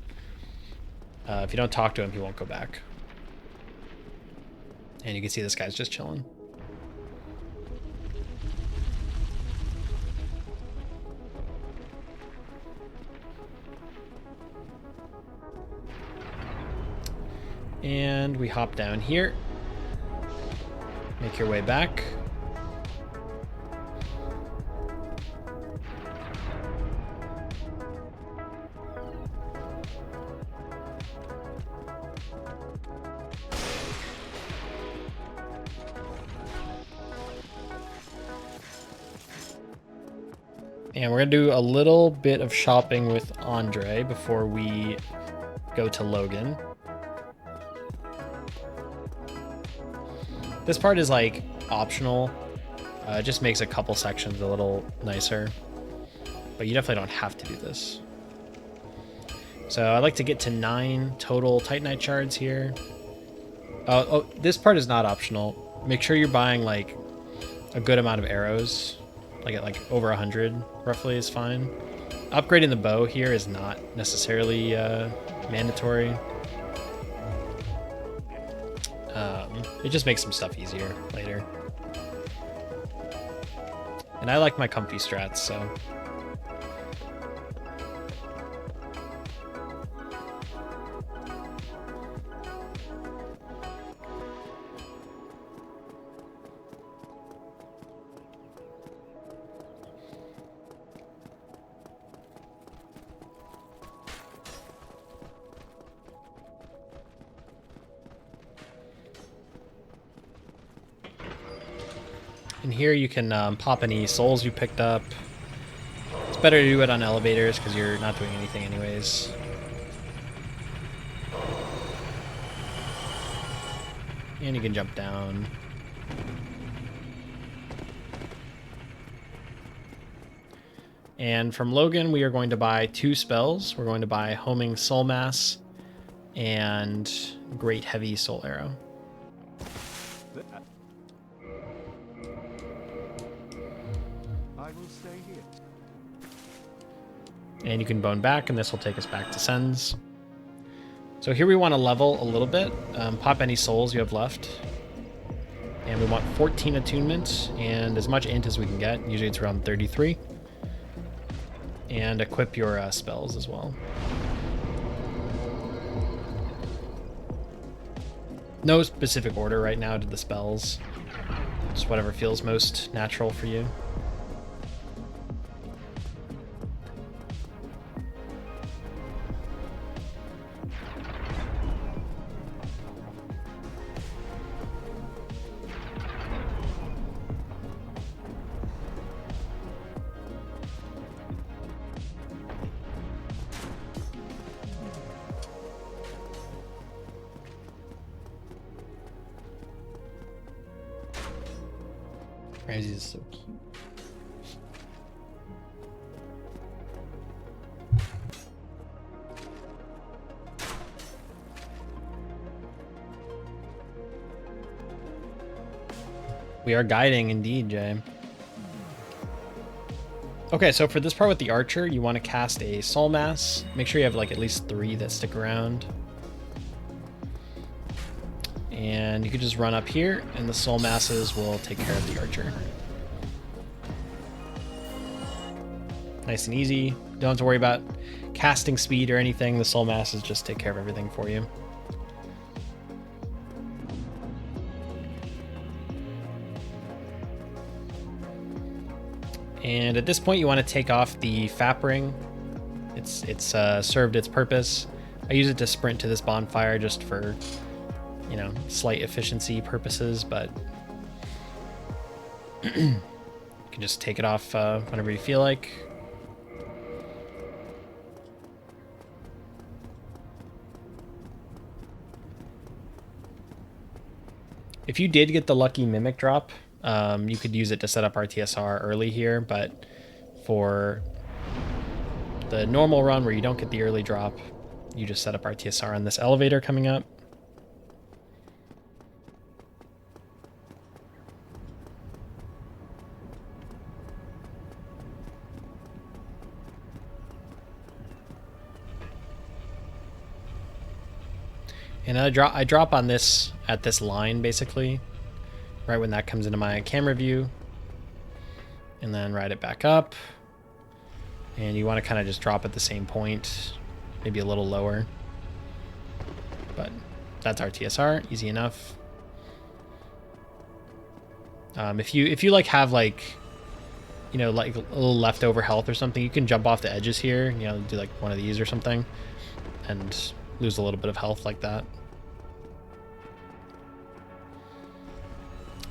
If you don't talk to him, he won't go back. And you can see this guy's just chilling. And we hop down here. Make your way back. And we're going to do a little bit of shopping with Andre before we go to Logan. This part is like optional. It just makes a couple sections a little nicer. But you definitely don't have to do this. So I'd like to get to 9 total Titanite shards here. Oh, this part is not optional. Make sure you're buying like a good amount of arrows. Like at like over 100 roughly is fine. Upgrading the bow here is not necessarily mandatory. It just makes some stuff easier later. And I like my comfy strats, so. And here you can pop any souls you picked up. It's better to do it on elevators because you're not doing anything anyways. And you can jump down. And from Logan, we are going to buy 2 spells. We're going to buy Homing Soul Mass and Great Heavy Soul Arrow. I will stay here. And you can bone back, and this will take us back to Sens. So here we want to level a little bit. Pop any souls you have left. And we want 14 attunement and as much int as we can get. Usually it's around 33. And equip your spells as well. No specific order right now to the spells. Just whatever feels most natural for you. Ramsey is so cute. We are guiding indeed, Jay. Okay, so for this part with the archer, you want to cast a soul mass. Make sure you have like at least 3 that stick around. And you could just run up here, and the soul masses will take care of the archer. Nice and easy. Don't have to worry about casting speed or anything. The soul masses just take care of everything for you. And at this point, you want to take off the FAP ring. It's served its purpose. I use it to sprint to this bonfire just for, you know, slight efficiency purposes, but you can just take it off whenever you feel like. If you did get the lucky Mimic drop, you could use it to set up RTSR early here, but for the normal run where you don't get the early drop, you just set up RTSR on this elevator coming up. And I drop on this at this line basically, right when that comes into my camera view, and then ride it back up. And you want to kind of just drop at the same point, maybe a little lower. But that's RTSR, easy enough. If you like have like, you know, like a little leftover health or something, you can jump off the edges here, you know, do like one of these or something, and lose a little bit of health like that.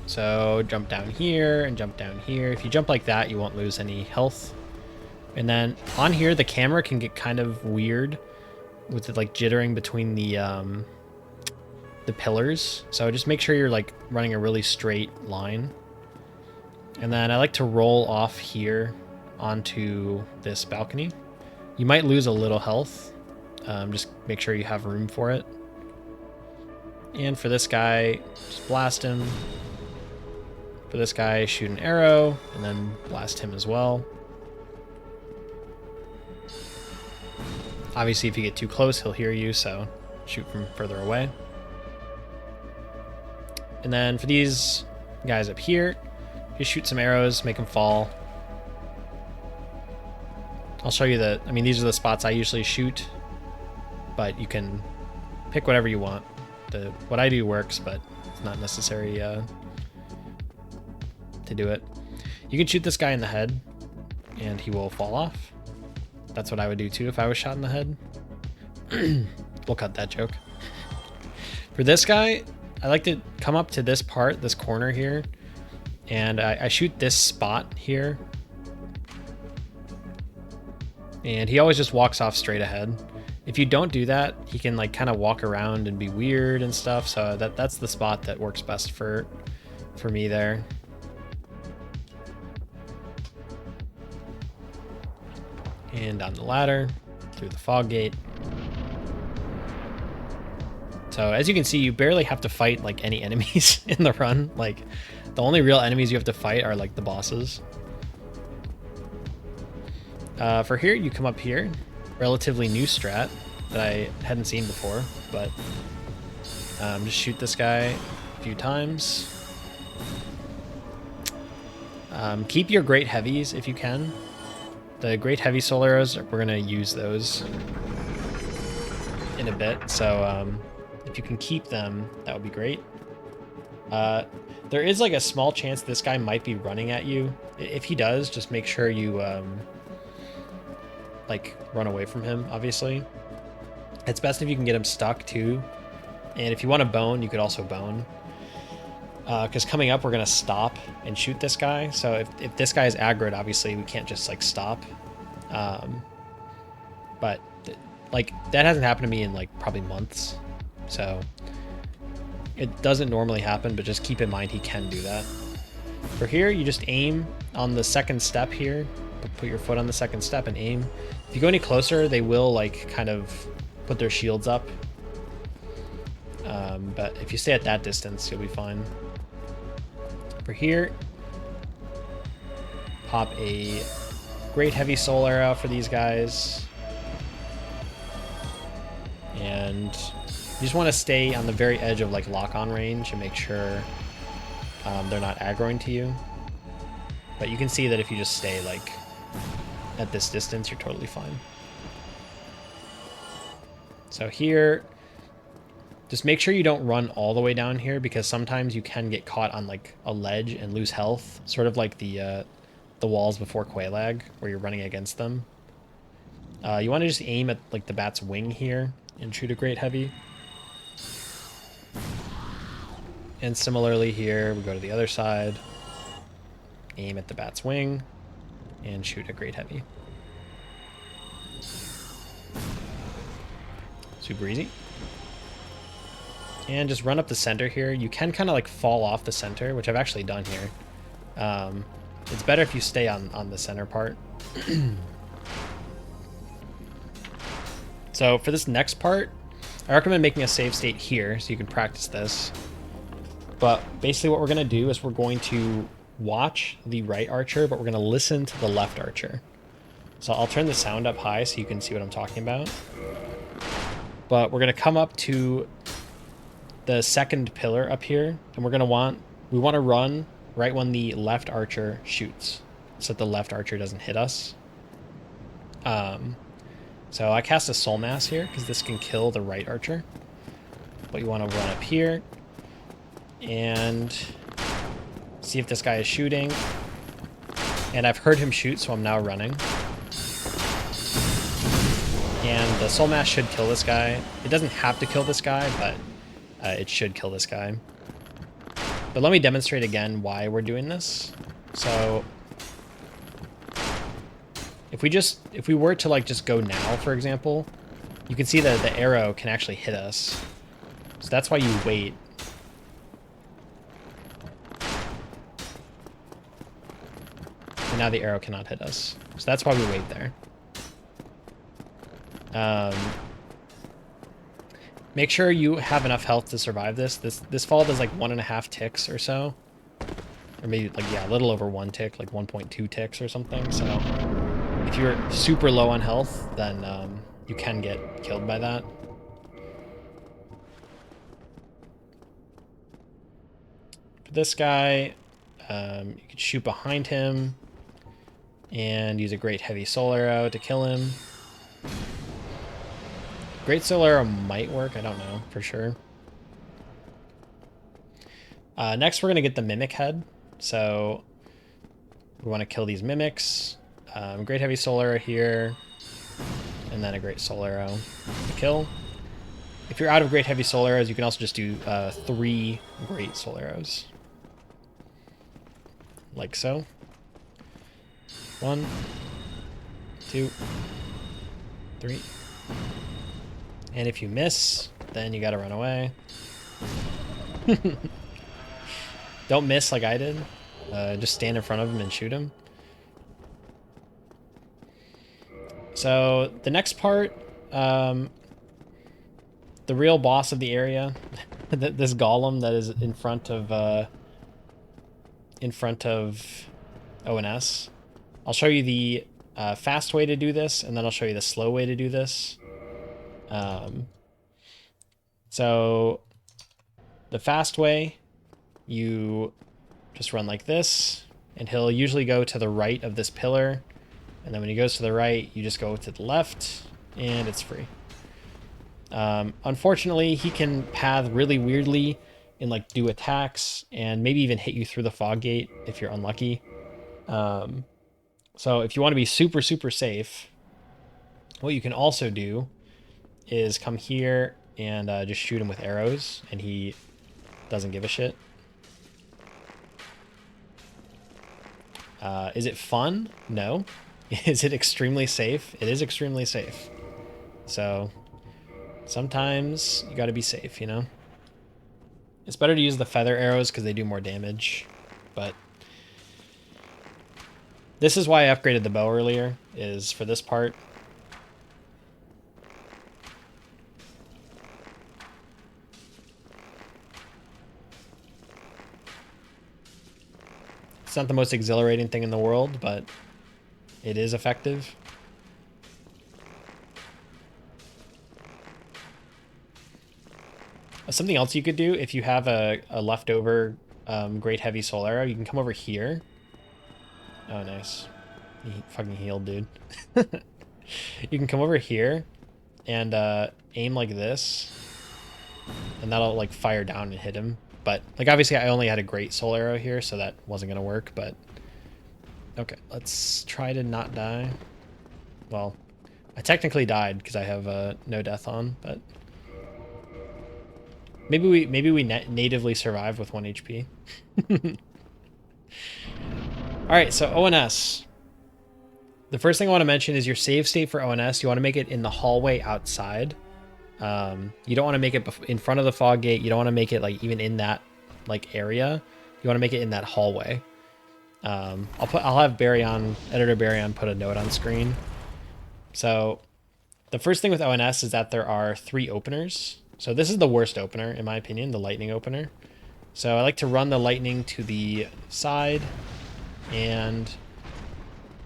So jump down here and jump down here. If you jump like that, you won't lose any health. And then on here, the camera can get kind of weird with it like jittering between the pillars. So just make sure you're like running a really straight line. And then I like to roll off here onto this balcony. You might lose a little health. Just make sure you have room for it. And for this guy, just blast him. For this guy, shoot an arrow, and then blast him as well. Obviously, if you get too close, he'll hear you, so shoot from further away. And then for these guys up here, just shoot some arrows, make them fall. I'll show you I mean, these are the spots I usually shoot, but you can pick whatever you want. What I do works, but it's not necessary to do it. You can shoot this guy in the head, and he will fall off. That's what I would do too if I was shot in the head. We'll cut that joke. For this guy, I like to come up to this part, this corner here, and I shoot this spot here. And he always just walks off straight ahead. If you don't do that, he can like kind of walk around and be weird and stuff. So that's the spot that works best for me there. And down the ladder, through the fog gate. So as you can see, you barely have to fight like any enemies in the run. Like the only real enemies you have to fight are like the bosses. For here, you come up here, relatively new strat that I hadn't seen before, but just shoot this guy a few times. Keep your great heavies if you can. The great heavy soul arrows, we're gonna use those in a bit, so if you can keep them, that would be great. There is like a small chance this guy might be running at you. If he does, just make sure you like run away from him, obviously. It's best if you can get him stuck too. And if you want to bone, you could also bone. Because coming up, we're going to stop and shoot this guy. So if this guy is aggroed, obviously, we can't just, like, stop. But, like, that hasn't happened to me in, like, probably months. So it doesn't normally happen, but just keep in mind he can do that. For here, you just aim on the second step here. Put your foot on the second step and aim. If you go any closer, they will, like, kind of put their shields up. But if you stay at that distance, you'll be fine. For here, pop a great heavy soul arrow for these guys. And you just want to stay on the very edge of like lock-on range and make sure they're not aggroing to you. But you can see that if you just stay like at this distance, you're totally fine. So here, just make sure you don't run all the way down here, because sometimes you can get caught on like a ledge and lose health, sort of like the walls before Quelaag, where you're running against them. You want to just aim at like the bat's wing here and shoot a great heavy. And similarly here, we go to the other side, aim at the bat's wing, and shoot a great heavy. Super easy. And just run up the center here. You can kind of like fall off the center, which I've actually done here. It's better if you stay on the center part. So for this next part, I recommend making a save state here so you can practice this. But basically what we're going to do is we're going to watch the right archer, but we're going to listen to the left archer. So I'll turn the sound up high so you can see what I'm talking about. But we're going to come up to the second pillar up here, and we want to run right when the left archer shoots, so that the left archer doesn't hit us. So I cast a soul mass here because this can kill the right archer. But you want to run up here and see if this guy is shooting. And I've heard him shoot, so I'm now running. And the soul mass should kill this guy. It doesn't have to kill this guy, but it should kill this guy. But let me demonstrate again why we're doing this. So if we were to like just go now, for example, you can see that the arrow can actually hit us. So that's why you wait. And now the arrow cannot hit us. So that's why we wait there. Make sure you have enough health to survive this. This fall does like 1.5 ticks or so. Or maybe like, yeah, a little over 1 tick, like 1.2 ticks or something. So if you're super low on health, then you can get killed by that. For this guy, you could shoot behind him and use a great heavy soul arrow to kill him. Great soul arrow might work, I don't know for sure. Next we're going to get the mimic head. So we want to kill these mimics. Great heavy soul arrow here, and then a great soul arrow to kill. If you're out of great heavy soul arrows, you can also just do 3 great soul arrows. Like so. 1, 2, 3. And if you miss, then you gotta run away. Don't miss like I did. Just stand in front of him and shoot him. So the next part, the real boss of the area, this golem that is in front of ONS. I'll show you the fast way to do this, and then I'll show you the slow way to do this. So the fast way, you just run like this, and he'll usually go to the right of this pillar. And then when he goes to the right, you just go to the left, and it's free. Unfortunately, he can path really weirdly and like do attacks and maybe even hit you through the fog gate if you're unlucky. So if you want to be super, super safe, what you can also do is come here and just shoot him with arrows, and he doesn't give a shit. Is it fun? No. Is it extremely safe? It is extremely safe. So sometimes you got to be safe, you know? It's better to use the feather arrows because they do more damage, but this is why I upgraded the bow earlier, is for this part. It's not the most exhilarating thing in the world, but it is effective. Something else you could do, if you have a leftover great heavy soul arrow, you can come over here. Oh, nice. He fucking healed, dude. You can come over here and aim like this, and that'll like fire down and hit him. But like obviously I only had a great soul arrow here, so that wasn't gonna work, but okay, let's try to not die. Well, I technically died because I have no death on, but maybe we natively survive with 1 HP. All right, so ONS. The first thing I want to mention is your save state for ONS. You want to make it in the hallway outside. You don't want to make it in front of the fog gate. You don't want to make it like even in that like area. You want to make it in that hallway. I'll have editor Baryon put a note on screen. So the first thing with ONS is that there are 3 openers. So this is the worst opener in my opinion, the lightning opener. So I like to run the lightning to the side and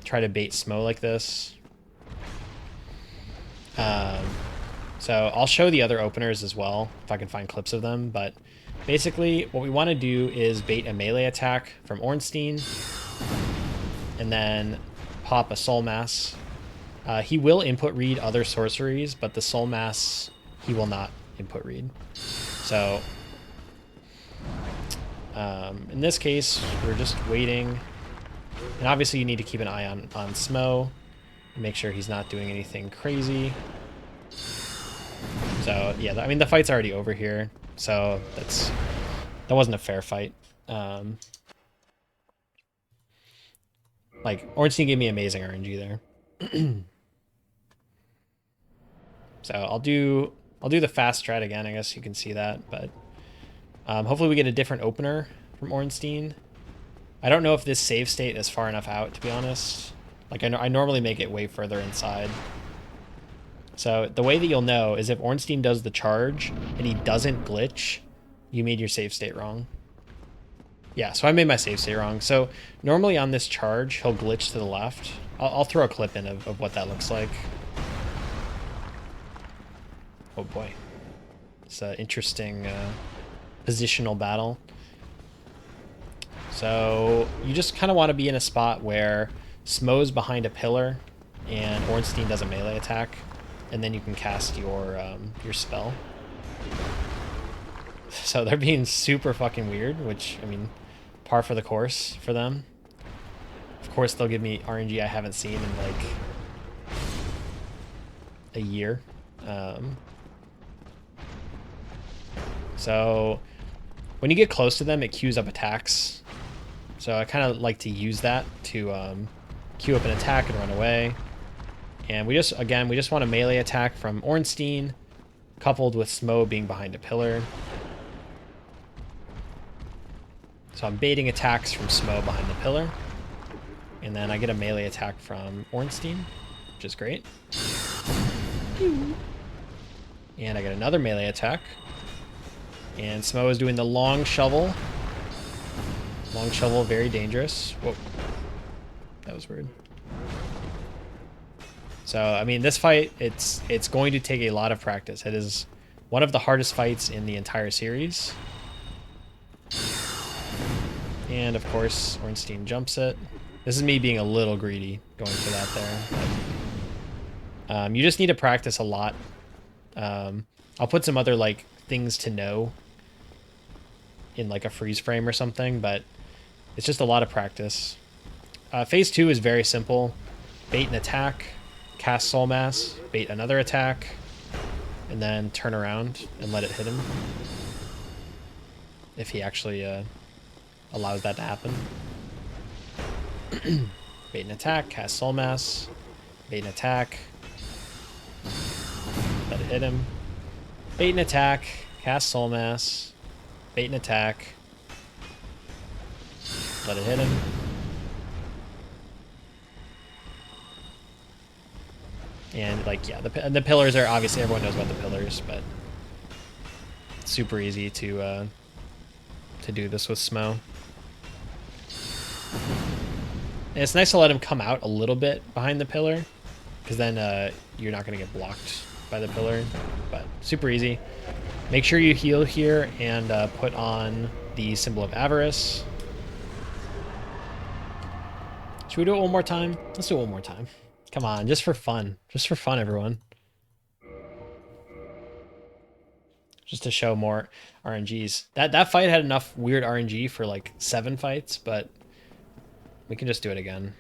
try to bait Smo like this. So I'll show the other openers as well if I can find clips of them, but basically what we want to do is bait a melee attack from Ornstein and then pop a soul mass. He will input read other sorceries, but the soul mass he will not input read. So in this case we're just waiting, and obviously you need to keep an eye on Smo and make sure he's not doing anything crazy. So yeah, I mean the fight's already over here, so that wasn't a fair fight. Like Ornstein gave me amazing RNG there. So I'll do the fast strat again. I guess you can see that, but hopefully we get a different opener from Ornstein. I don't know if this save state is far enough out, to be honest. Like I normally make it way further inside. So the way that you'll know is if Ornstein does the charge and he doesn't glitch, you made your save state wrong. Yeah, so I made my save state wrong. So normally on this charge, he'll glitch to the left. I'll throw a clip in of what that looks like. Oh boy. It's an interesting positional battle. So you just kind of want to be in a spot where Smo's behind a pillar and Ornstein does a melee attack, and then you can cast your spell. So they're being super fucking weird, which, I mean, par for the course for them. Of course, they'll give me RNG I haven't seen in like a year. So when you get close to them, it queues up attacks. So I kind of like to use that to queue up an attack and run away. And we just want a melee attack from Ornstein, coupled with Smo being behind a pillar. So I'm baiting attacks from Smo behind the pillar. And then I get a melee attack from Ornstein, which is great. And I get another melee attack. And Smo is doing the long shovel. Long shovel, very dangerous. Whoa. That was weird. So, I mean, this fight, it's going to take a lot of practice. It is one of the hardest fights in the entire series. And, of course, Ornstein jumps it. This is me being a little greedy going for that there. But, you just need to practice a lot. I'll put some other, like, things to know in, like, a freeze frame or something, but it's just a lot of practice. Phase 2 is very simple. Bait an attack, cast Soul Mass, bait another attack, and then turn around and let it hit him. If he actually allows that to happen. Bait an attack, cast Soul Mass, bait an attack, let it hit him. Bait an attack, cast Soul Mass, bait an attack, let it hit him. And, like, yeah, the pillars are, obviously everyone knows about the pillars, but it's super easy to do this with Smo. And it's nice to let him come out a little bit behind the pillar, because then you're not going to get blocked by the pillar, but super easy. Make sure you heal here and put on the Symbol of Avarice. Should we do it one more time? Let's do it one more time. Come on, just for fun. Just for fun, everyone. Just to show more RNGs. That fight had enough weird RNG for like 7 fights, but we can just do it again.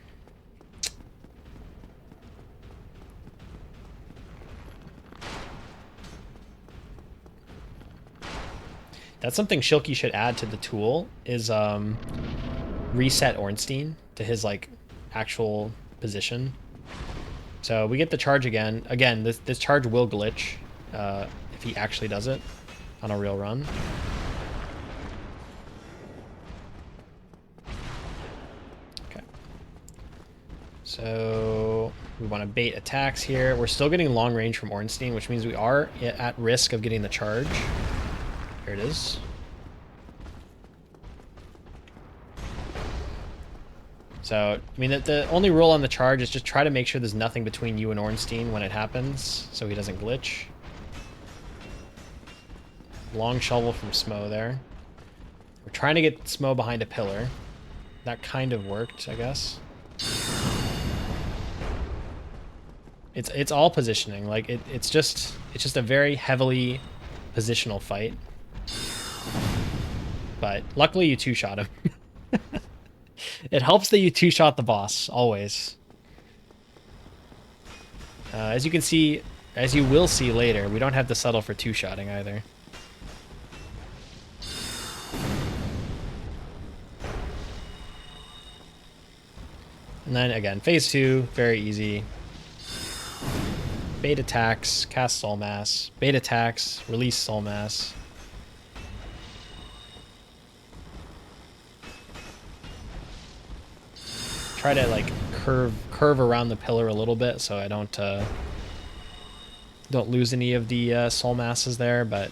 That's something Shilky should add to the tool, is reset Ornstein to his like actual position. So we get the charge again. Again, this charge will glitch if he actually does it on a real run. Okay. So we want to bait attacks here. We're still getting long range from Ornstein, which means we are at risk of getting the charge. Here it is. So, I mean, the only rule on the charge is just try to make sure there's nothing between you and Ornstein when it happens, so he doesn't glitch. Long shovel from Smo there. We're trying to get Smo behind a pillar. That kind of worked, I guess. It's all positioning. Like it's just a very heavily positional fight. But luckily you two-shot him. It helps that you two-shot the boss, always. As you can see, as you will see later, we don't have to settle for two-shotting either. And then again, phase 2, very easy. Bait attacks, cast Soul Mass. Bait attacks, release Soul Mass. Try to like curve around the pillar a little bit so I don't lose any of the Soul Masses there, but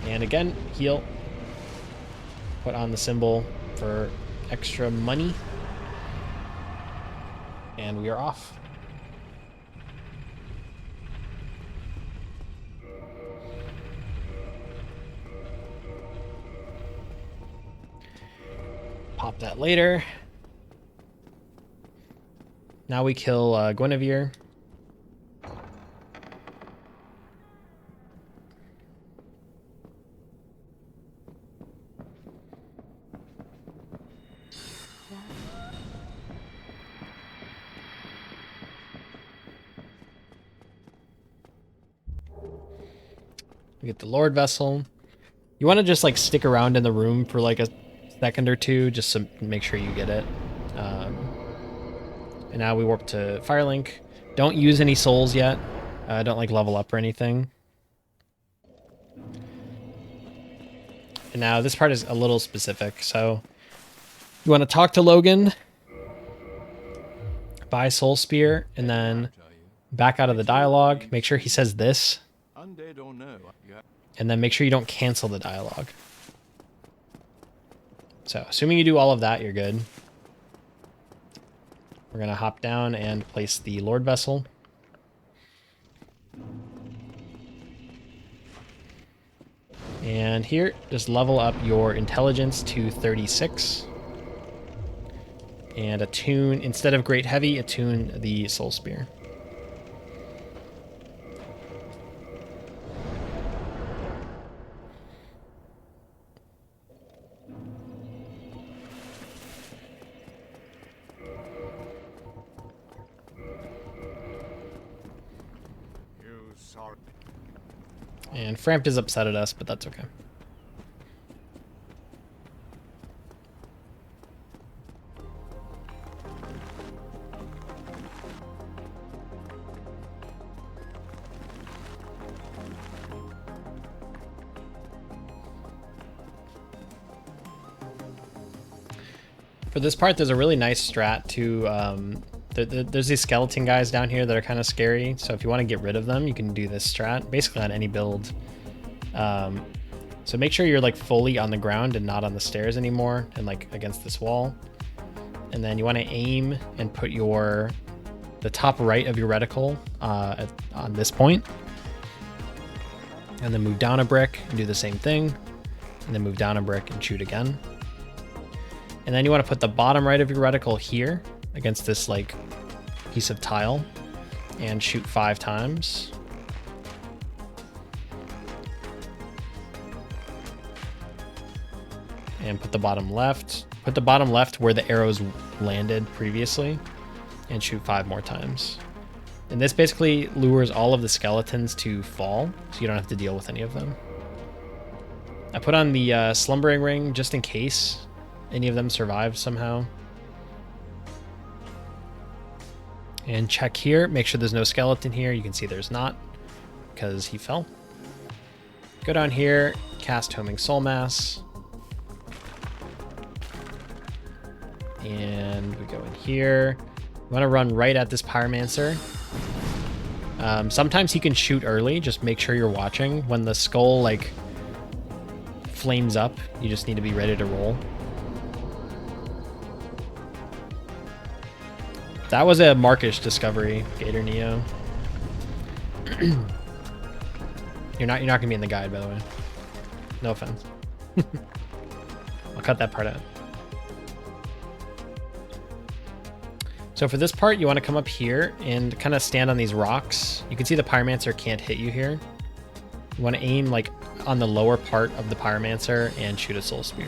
and again, heal. Put on the symbol for extra money. And we are off. Pop that later. Now we kill Guinevere. We get the Lord Vessel. You want to just like stick around in the room for like a second or two just to make sure you get it. And now we warp to Firelink. Don't use any souls yet. Don't like level up or anything. And now this part is a little specific. So you want to talk to Logan, buy Soul Spear, and then back out of the dialogue. Make sure he says this. Undead or no, And then make sure you don't cancel the dialogue. So assuming you do all of that, you're good. We're going to hop down and place the Lord Vessel. And here, just level up your intelligence to 36. And attune, instead of Great Heavy, attune the Soul Spear. you sorry. And Frampt is upset at us, but that's okay. For this part, there's a really nice strat to... there's these skeleton guys down here that are kind of scary, so if you want to get rid of them, you can do this strat, basically on any build. So make sure you're like fully on the ground and not on the stairs anymore, and like against this wall. And then you want to aim and put the top right of your reticle on this point. And then move down a brick and do the same thing. And then move down a brick and shoot again. And then you want to put the bottom right of your reticle here against this like piece of tile and shoot 5 times. And put the bottom left where the arrows landed previously and shoot 5 more times. And this basically lures all of the skeletons to fall, so you don't have to deal with any of them. I put on the slumbering ring just in case any of them survive somehow. And check here, make sure there's no skeleton here. You can see there's not, because he fell. Go down here, cast Homing Soul Mass. And we go in here. We want to run right at this Pyromancer. Sometimes he can shoot early, just make sure you're watching. When the skull like flames up, you just need to be ready to roll. That was a Markish discovery, Gator Neo. You're not gonna be in the guide, by the way. No offense. I'll cut that part out. So for this part, you want to come up here and kind of stand on these rocks. You can see the Pyromancer can't hit you here. You want to aim like on the lower part of the Pyromancer and shoot a Soul Spear.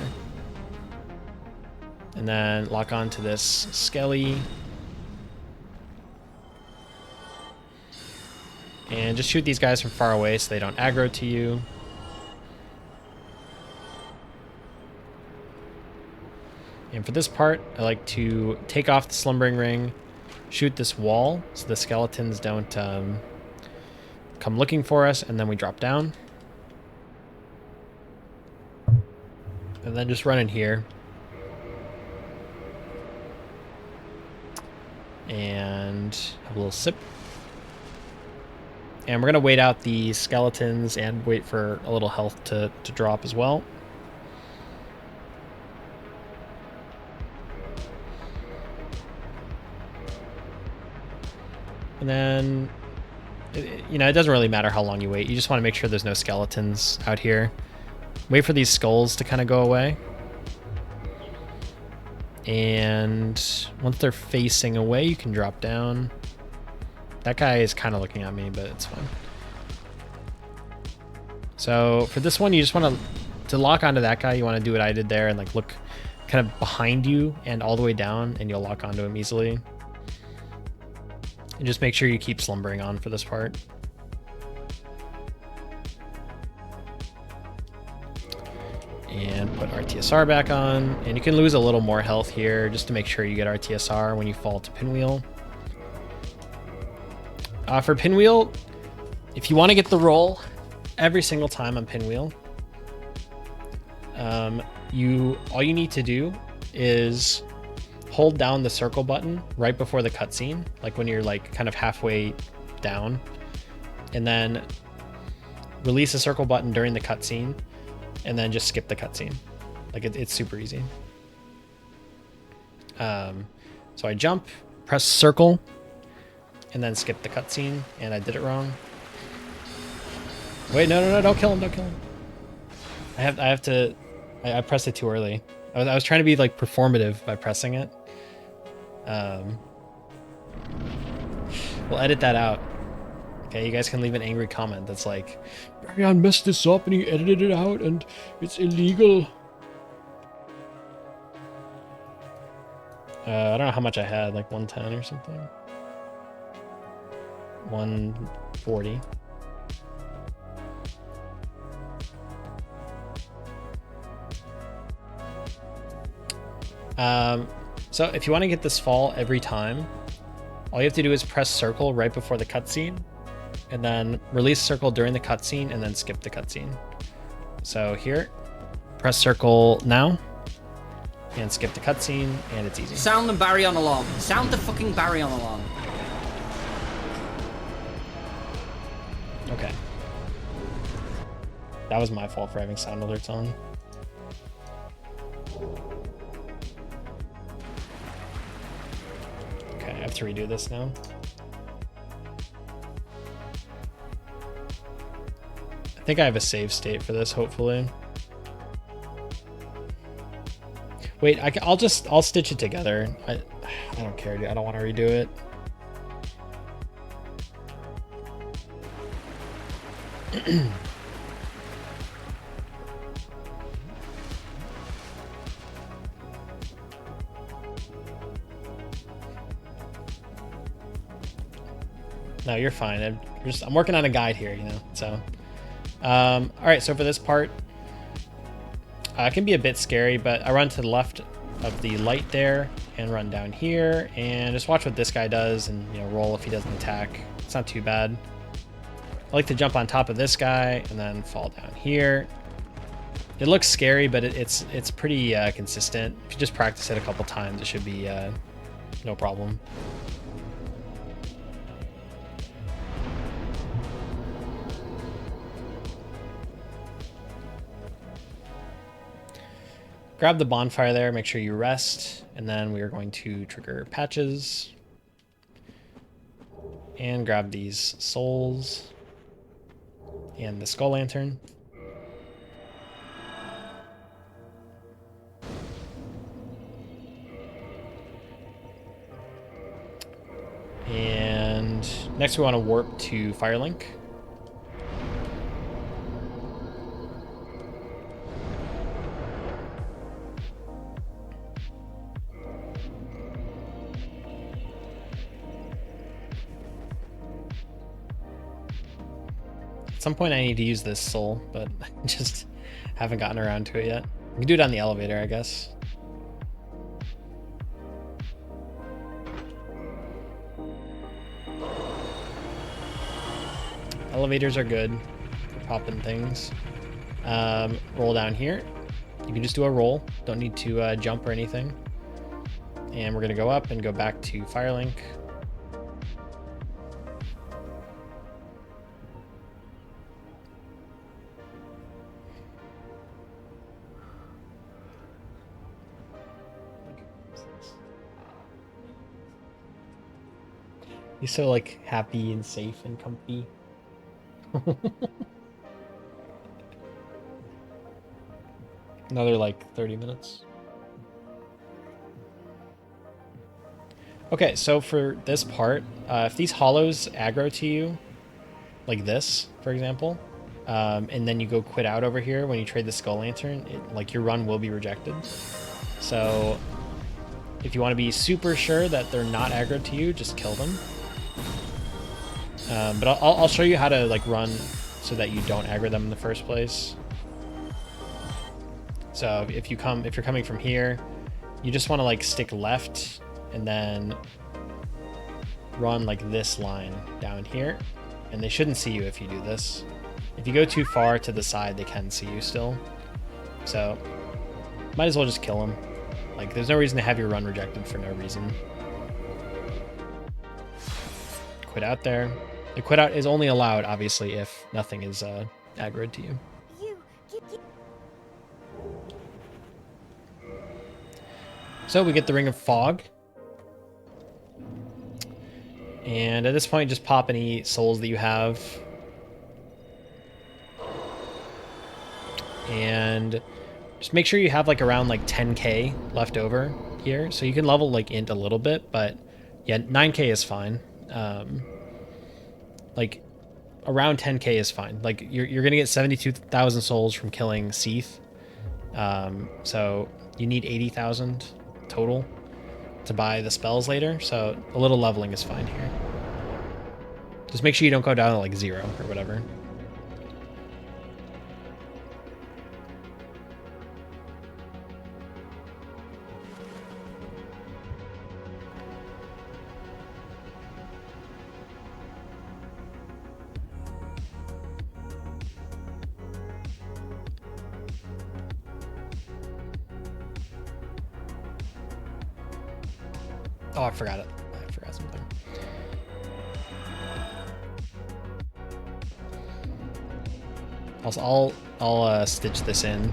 And then lock on to this Skelly. And just shoot these guys from far away so they don't aggro to you. And for this part, I like to take off the Slumbering Ring, shoot this wall so the skeletons don't come looking for us, and then we drop down. And then just run in here. And have a little sip. And we're going to wait out the skeletons and wait for a little health to drop as well. And then, you know, it doesn't really matter how long you wait. You just want to make sure there's no skeletons out here. Wait for these skulls to kind of go away. And once they're facing away, you can drop down. That guy is kind of looking at me, but it's fine. So for this one, you just want to lock onto that guy. You want to do what I did there and like look kind of behind you and all the way down, and you'll lock onto him easily. And just make sure you keep slumbering on for this part. And put RTS TSR back on, and you can lose a little more health here just to make sure you get our TSR when you fall to Pinwheel. For Pinwheel, if you want to get the roll every single time on Pinwheel, all you need to do is hold down the circle button right before the cutscene, like when you're like kind of halfway down, and then release the circle button during the cutscene, and then just skip the cutscene. Like it's super easy. So I jump, press circle, and then skip the cutscene, and I did it wrong. Wait, no, don't kill him, don't kill him. I pressed it too early. I was trying to be like performative by pressing it. We'll edit that out. Okay, you guys can leave an angry comment that's like, Baryon messed this up and he edited it out and it's illegal. I don't know how much I had, like 110 or something. 140. So if you want to get this fall every time, all you have to do is press circle right before the cutscene, and then release circle during the cutscene, and then skip the cutscene. So here, press circle now, and skip the cutscene, and it's easy. Sound the Baryon alarm. Sound the fucking Baryon alarm. Okay. That was my fault for having sound alerts on. Okay, I have to redo this now. I think I have a save state for this, hopefully. Wait, I'll stitch it together. I don't care, dude. I don't want to redo it. No, you're fine. I'm working on a guide here, you know. So, all right. So for this part, it can be a bit scary, but I run to the left of the light there and run down here and just watch what this guy does and, you know, roll if he doesn't attack. It's not too bad. I like to jump on top of this guy and then fall down here. It looks scary, but it's pretty consistent. If you just practice it a couple times, it should be no problem. Grab the bonfire there, make sure you rest, and then we are going to trigger patches and grab these souls and the skull lantern. And next we want to warp to Firelink. At some point I need to use this soul, but I just haven't gotten around to it yet. We can do it on the elevator, I guess. Elevators are good for popping things. Roll down here. You can just do a roll. Don't need to jump or anything. And we're gonna go up and go back to Firelink. He's so like happy and safe and comfy. Another like 30 minutes. Okay, so for this part, if these hollows aggro to you, like this, for example, and then you go quit out over here when you trade the Skull Lantern, like your run will be rejected. So if you want to be super sure that they're not aggro to you, just kill them. But I'll show you how to like run so that you don't aggro them in the first place. So if you're coming from here, you just want to like stick left and then run like this line down here, and they shouldn't see you if you do this. If you go too far to the side, they can see you still. So might as well just kill them. Like there's no reason to have your run rejected for no reason. Quit out there. The quit out is only allowed, obviously, if nothing is aggroed to you. So we get the Ring of Fog. And at this point, just pop any souls that you have. And just make sure you have like around like 10k left over here. So you can level like int a little bit, but yeah, 9k is fine. Like around 10k is fine. Like you're gonna get 72,000 souls from killing Seath. So you need 80,000 total to buy the spells later. So a little leveling is fine here. Just make sure you don't go down to like 0 or whatever. Oh, I forgot it. I forgot something. Also, I'll stitch this in.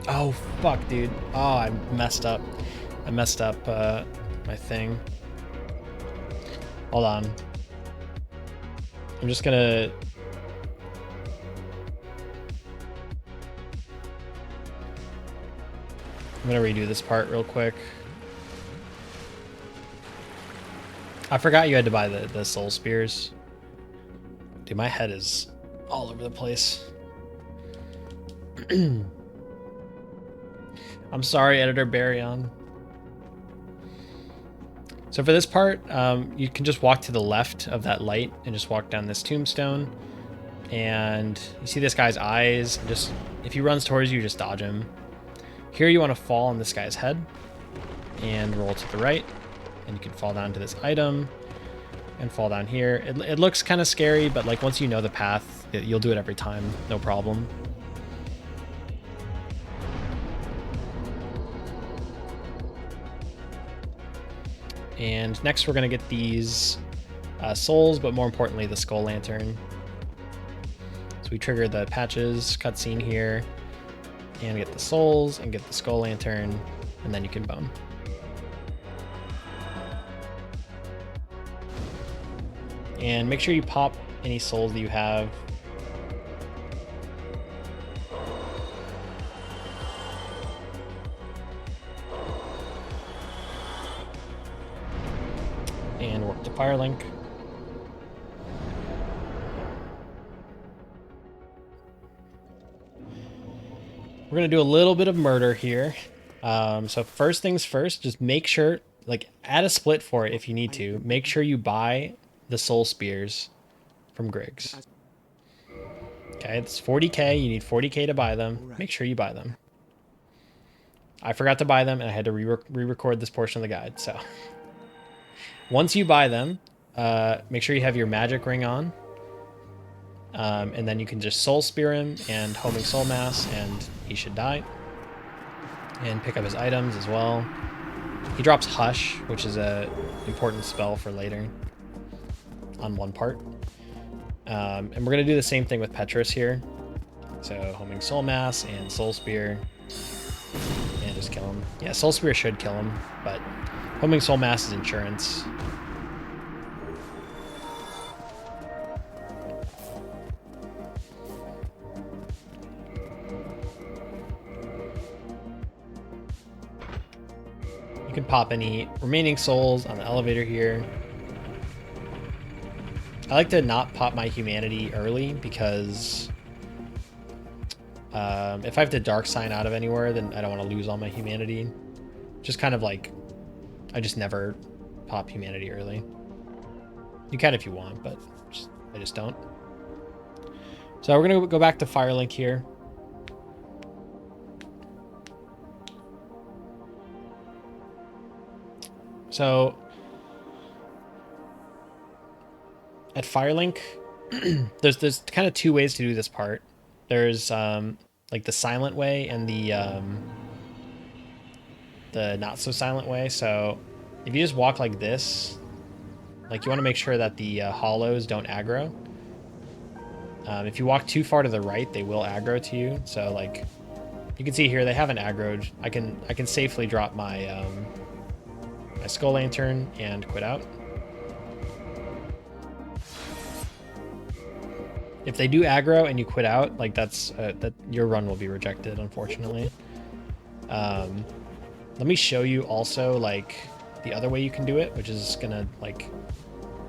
Oh, fuck, dude. Oh, I messed up. I messed up my thing. Hold on. I'm just gonna... I'm gonna redo this part real quick. I forgot you had to buy the soul spears. Dude, my head is all over the place. I'm sorry, Editor Baryon. So for this part, you can just walk to the left of that light and just walk down this tombstone. And you see this guy's eyes. Just if he runs towards you, just dodge him. Here you want to fall on this guy's head and roll to the right, and you can fall down to this item and fall down here. It looks kind of scary, but like once you know the path, you'll do it every time, no problem. And next we're going to get these souls, but more importantly the Skull Lantern. So we trigger the patches cutscene here, and get the souls, and get the Skull Lantern, and then you can bone. And make sure you pop any souls that you have. And work the Firelink. We're going to do a little bit of murder here. So first things first, just make sure, like, add a split for it if you need to. Make sure you buy the soul spears from Griggs. Okay, it's 40k. You need 40k to buy them. Make sure you buy them. I forgot to buy them, and I had to re-record this portion of the guide. So once you buy them, make sure you have your magic ring on. And then you can just soul spear him and homing soul mass, and he should die. And pick up his items as well. He drops Hush, which is a important spell for later on one part. And we're gonna do the same thing with Petrus here. So homing soul mass and soul spear, and just kill him. Yeah, soul spear should kill him, but homing soul mass is insurance. You can pop any remaining souls on the elevator here. I like to not pop my humanity early because if I have to dark sign out of anywhere, then I don't want to lose all my humanity. Just kind of like, I just never pop humanity early. You can if you want, but I just don't. So we're going to go back to Firelink here. So at Firelink, there's kind of two ways to do this part. There's like the silent way and the not so silent way. So if you just walk like this, like you want to make sure that the hollows don't aggro. If you walk too far to the right, they will aggro to you. So like you can see here, they haven't aggroed. I can safely drop my my Skull Lantern and quit out. If they do aggro and you quit out, like that's that your run will be rejected, unfortunately. Let me show you also like the other way you can do it, which is gonna like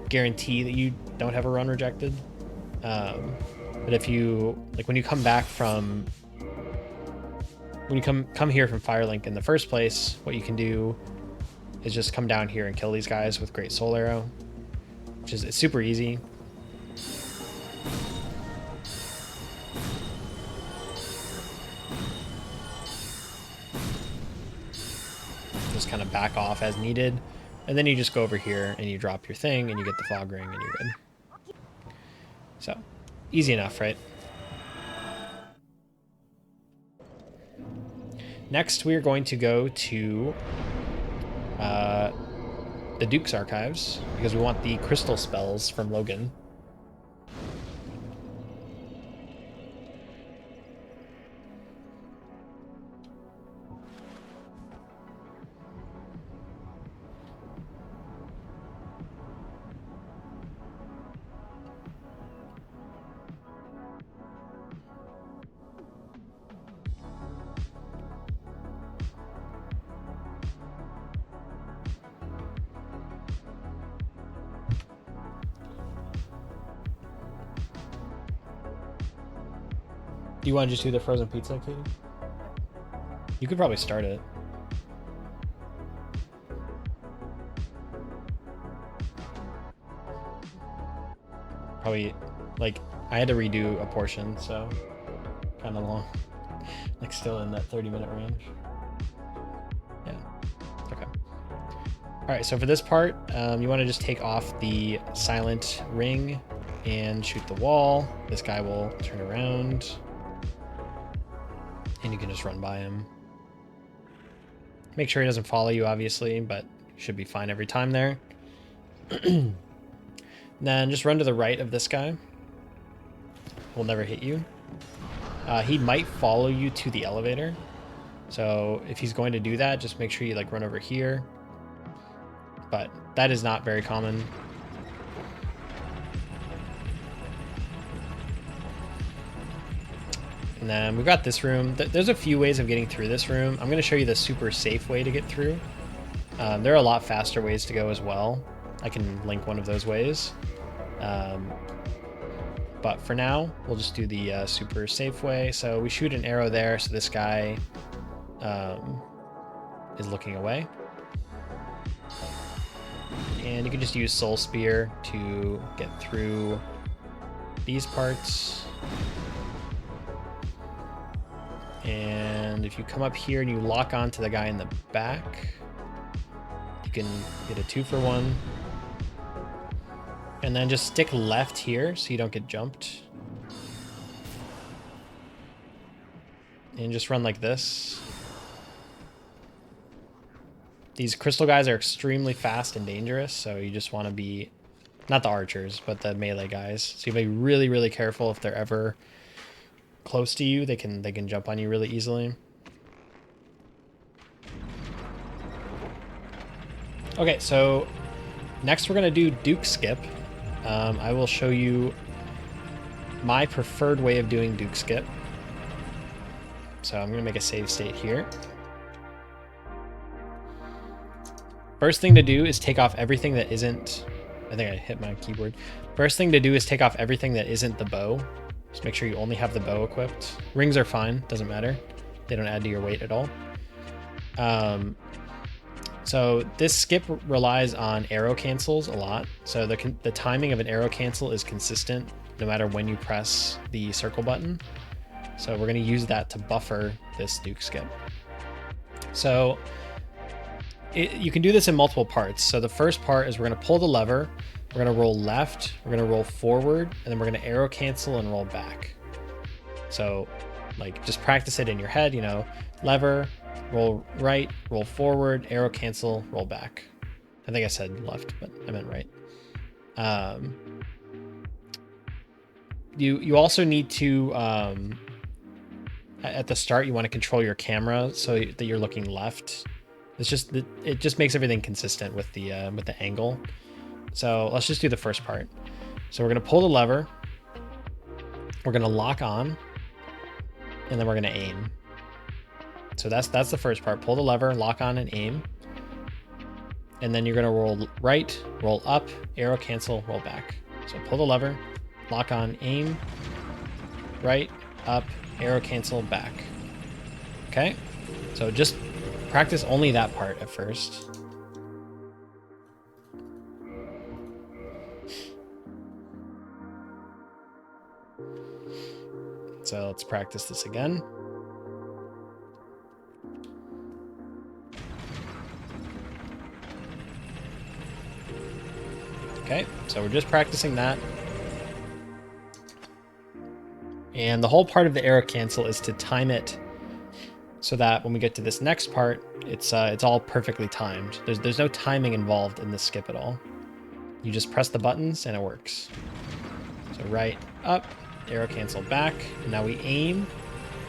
guarantee that you don't have a run rejected. But if you like when you come back from come here from Firelink in the first place, what you can do is just come down here and kill these guys with Great Soul Arrow, which is it's super easy. Just kind of back off as needed, and then you just go over here and you drop your thing and you get the Fog Ring and you're good. So easy enough, right? Next, we are going to go to the Duke's Archives because we want the crystal spells from Logan. Do you want to just do the frozen pizza, Katie? You could probably start it. Probably, like, I had to redo a portion, so kind of long. Like, still in that 30-minute range. Yeah. Okay. All right, so for this part, you want to just take off the silent ring and shoot the wall. This guy will turn around. And you can just run by him. Make sure he doesn't follow you, obviously, but should be fine every time there. Then just run to the right of this guy. Will never hit you. He might follow you to the elevator. So if he's going to do that, just make sure you like run over here. But that is not very common. And then we've got this room. There's a few ways of getting through this room. I'm going to show you the super safe way to get through. There are a lot faster ways to go as well. I can link one of those ways. But for now, we'll just do the super safe way. So we shoot an arrow there, so this guy is looking away. And you can just use Soul Spear to get through these parts. And if you come up here and you lock onto the guy in the back, you can get a 2-for-1. And then just stick left here so you don't get jumped. And just run like this. These crystal guys are extremely fast and dangerous, so you just want to be, not the archers, but the melee guys. So you have to be really, really careful if they're ever close to you. They can jump on you really easily. Okay, so next we're gonna do Duke Skip. I will show you my preferred way of doing Duke Skip. So I'm gonna make a save state here. First thing to do is take off everything that isn't, I think I hit my keyboard. First thing to do is take off everything that isn't the bow. Just make sure you only have the bow equipped. Rings are fine, doesn't matter. They don't add to your weight at all. So this skip relies on arrow cancels a lot. So the timing of an arrow cancel is consistent no matter when you press the circle button. So we're going to use that to buffer this Duke skip. So you can do this in multiple parts. So the first part is we're going to pull the lever, we're going to roll left, we're going to roll forward, and then we're going to arrow cancel and roll back. So like just practice it in your head, you know, lever, roll right, roll forward, arrow cancel, roll back. I think I said left, but I meant right. You also need to, at the start, you want to control your camera so that you're looking left. It just makes everything consistent with the angle. So let's just do the first part. So we're gonna pull the lever, we're gonna lock on, and then we're gonna aim. So that's the first part. Pull the lever, lock on, and aim. And then you're gonna roll right, roll up, arrow cancel, roll back. So pull the lever, lock on, aim, right, up, arrow cancel, back. Okay, so just practice only that part at first. So let's practice this again. Okay, so we're just practicing that. And the whole part of the arrow cancel is to time it so that when we get to this next part, it's all perfectly timed. There's no timing involved in this skip at all. You just press the buttons and it works. So right, up, arrow cancel, back, and now we aim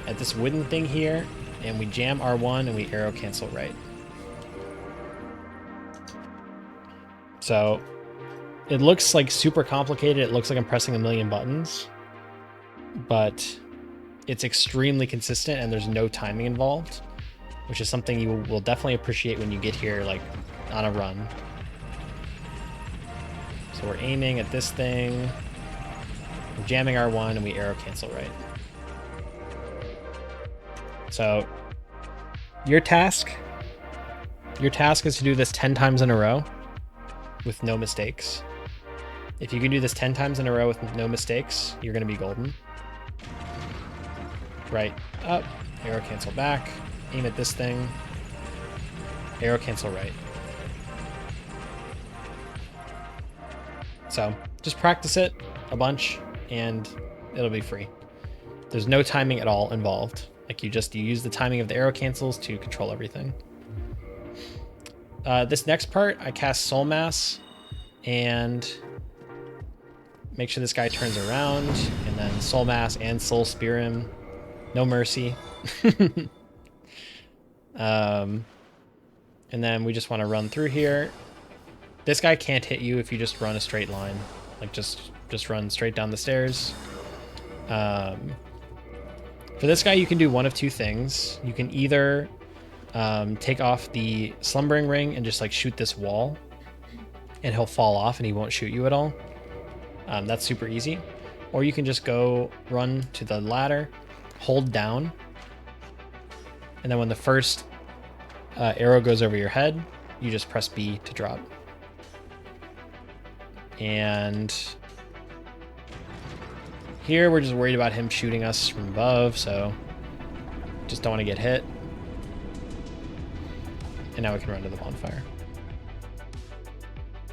at this wooden thing here, and we jam R1 and we arrow cancel right. So it looks like super complicated. It looks like I'm pressing a million buttons, but it's extremely consistent and there's no timing involved, which is something you will definitely appreciate when you get here, like on a run. So we're aiming at this thing, we're jamming R1, and we arrow cancel right. So your task is to do this 10 times in a row with no mistakes. If you can do this 10 times in a row with no mistakes, you're going to be golden. Right, up, arrow cancel back, aim at this thing, arrow cancel right. So just practice it a bunch and it'll be free. There's no timing at all involved. Like you use the timing of the arrow cancels to control everything. This next part, I cast Soul Mass and make sure this guy turns around, and then Soul Mass and Soul Spear him. No mercy. And then we just want to run through here. This guy can't hit you if you just run a straight line. Like just run straight down the stairs. For this guy, you can do one of two things. You can either take off the Slumbering Ring and just like shoot this wall, and he'll fall off and he won't shoot you at all. That's super easy. Or you can just go run to the ladder, hold down, and then when the first arrow goes over your head, you just press B to drop. And here we're just worried about him shooting us from above, so just don't want to get hit. And now we can run to the bonfire.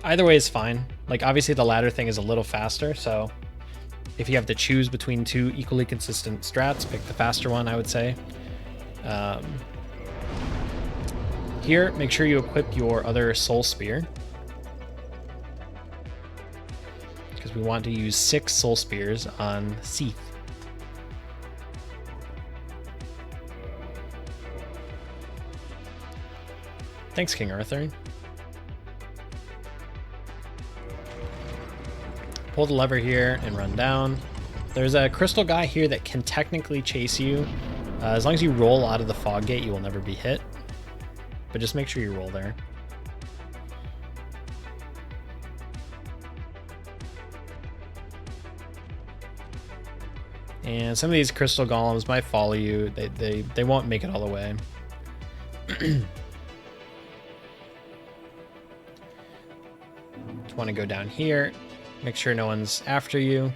Either way is fine. Like obviously the ladder thing is a little faster, so if you have to choose between two equally consistent strats, pick the faster one, I would say. Here, make sure you equip your other Soul Spear, because we want to use 6 Soul Spears on Seath. Thanks, King Arthur. Pull the lever here and run down. There's a crystal guy here that can technically chase you. As long as you roll out of the fog gate, you will never be hit. But just make sure you roll there. And some of these crystal golems might follow you. They won't make it all the way. Just want to go down here. Make sure no one's after you.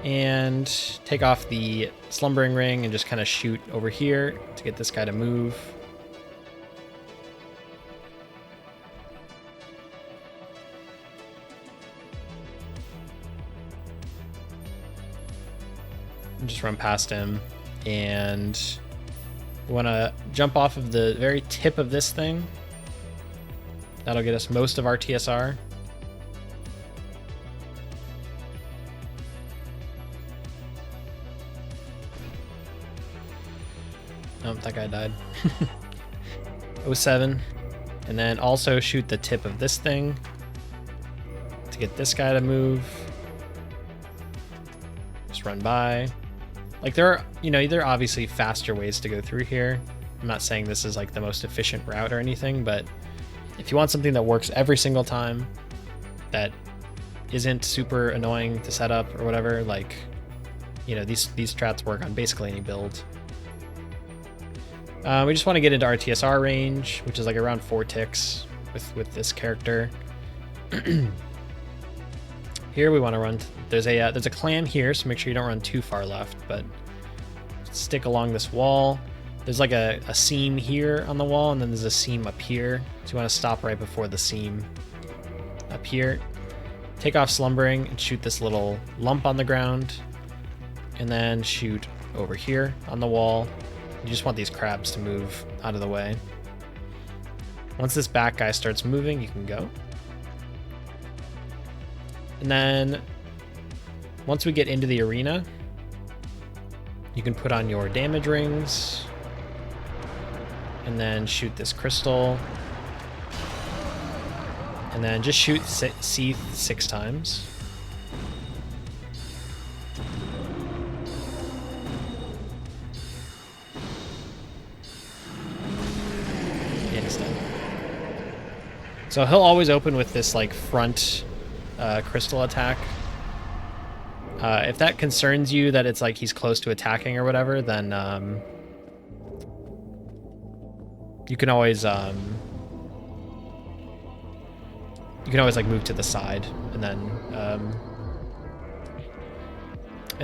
And take off the Slumbering Ring and just kind of shoot over here to get this guy to move. And just run past him. And we want to jump off of the very tip of this thing. That'll get us most of our TSR. Oh, that guy died. 07. And then also shoot the tip of this thing to get this guy to move. Just run by. Like there are, there are obviously faster ways to go through here. I'm not saying this is like the most efficient route or anything, but if you want something that works every single time, that isn't super annoying to set up or whatever, like, these strats work on basically any build. We just want to get into our TSR range, which is like around 4 ticks with this character. Here we want to run. There's a clan here, so make sure you don't run too far left, but stick along this wall. There's like a seam here on the wall, and then there's a seam up here. So you want to stop right before the seam up here. Take off Slumbering and shoot this little lump on the ground, and then shoot over here on the wall. You just want these crabs to move out of the way. Once this back guy starts moving, you can go. And then once we get into the arena, you can put on your damage rings and then shoot this crystal. And then just shoot Seath 6 times. So he'll always open with this like front crystal attack. If that concerns you that it's like he's close to attacking or whatever, then you can always like move to the side and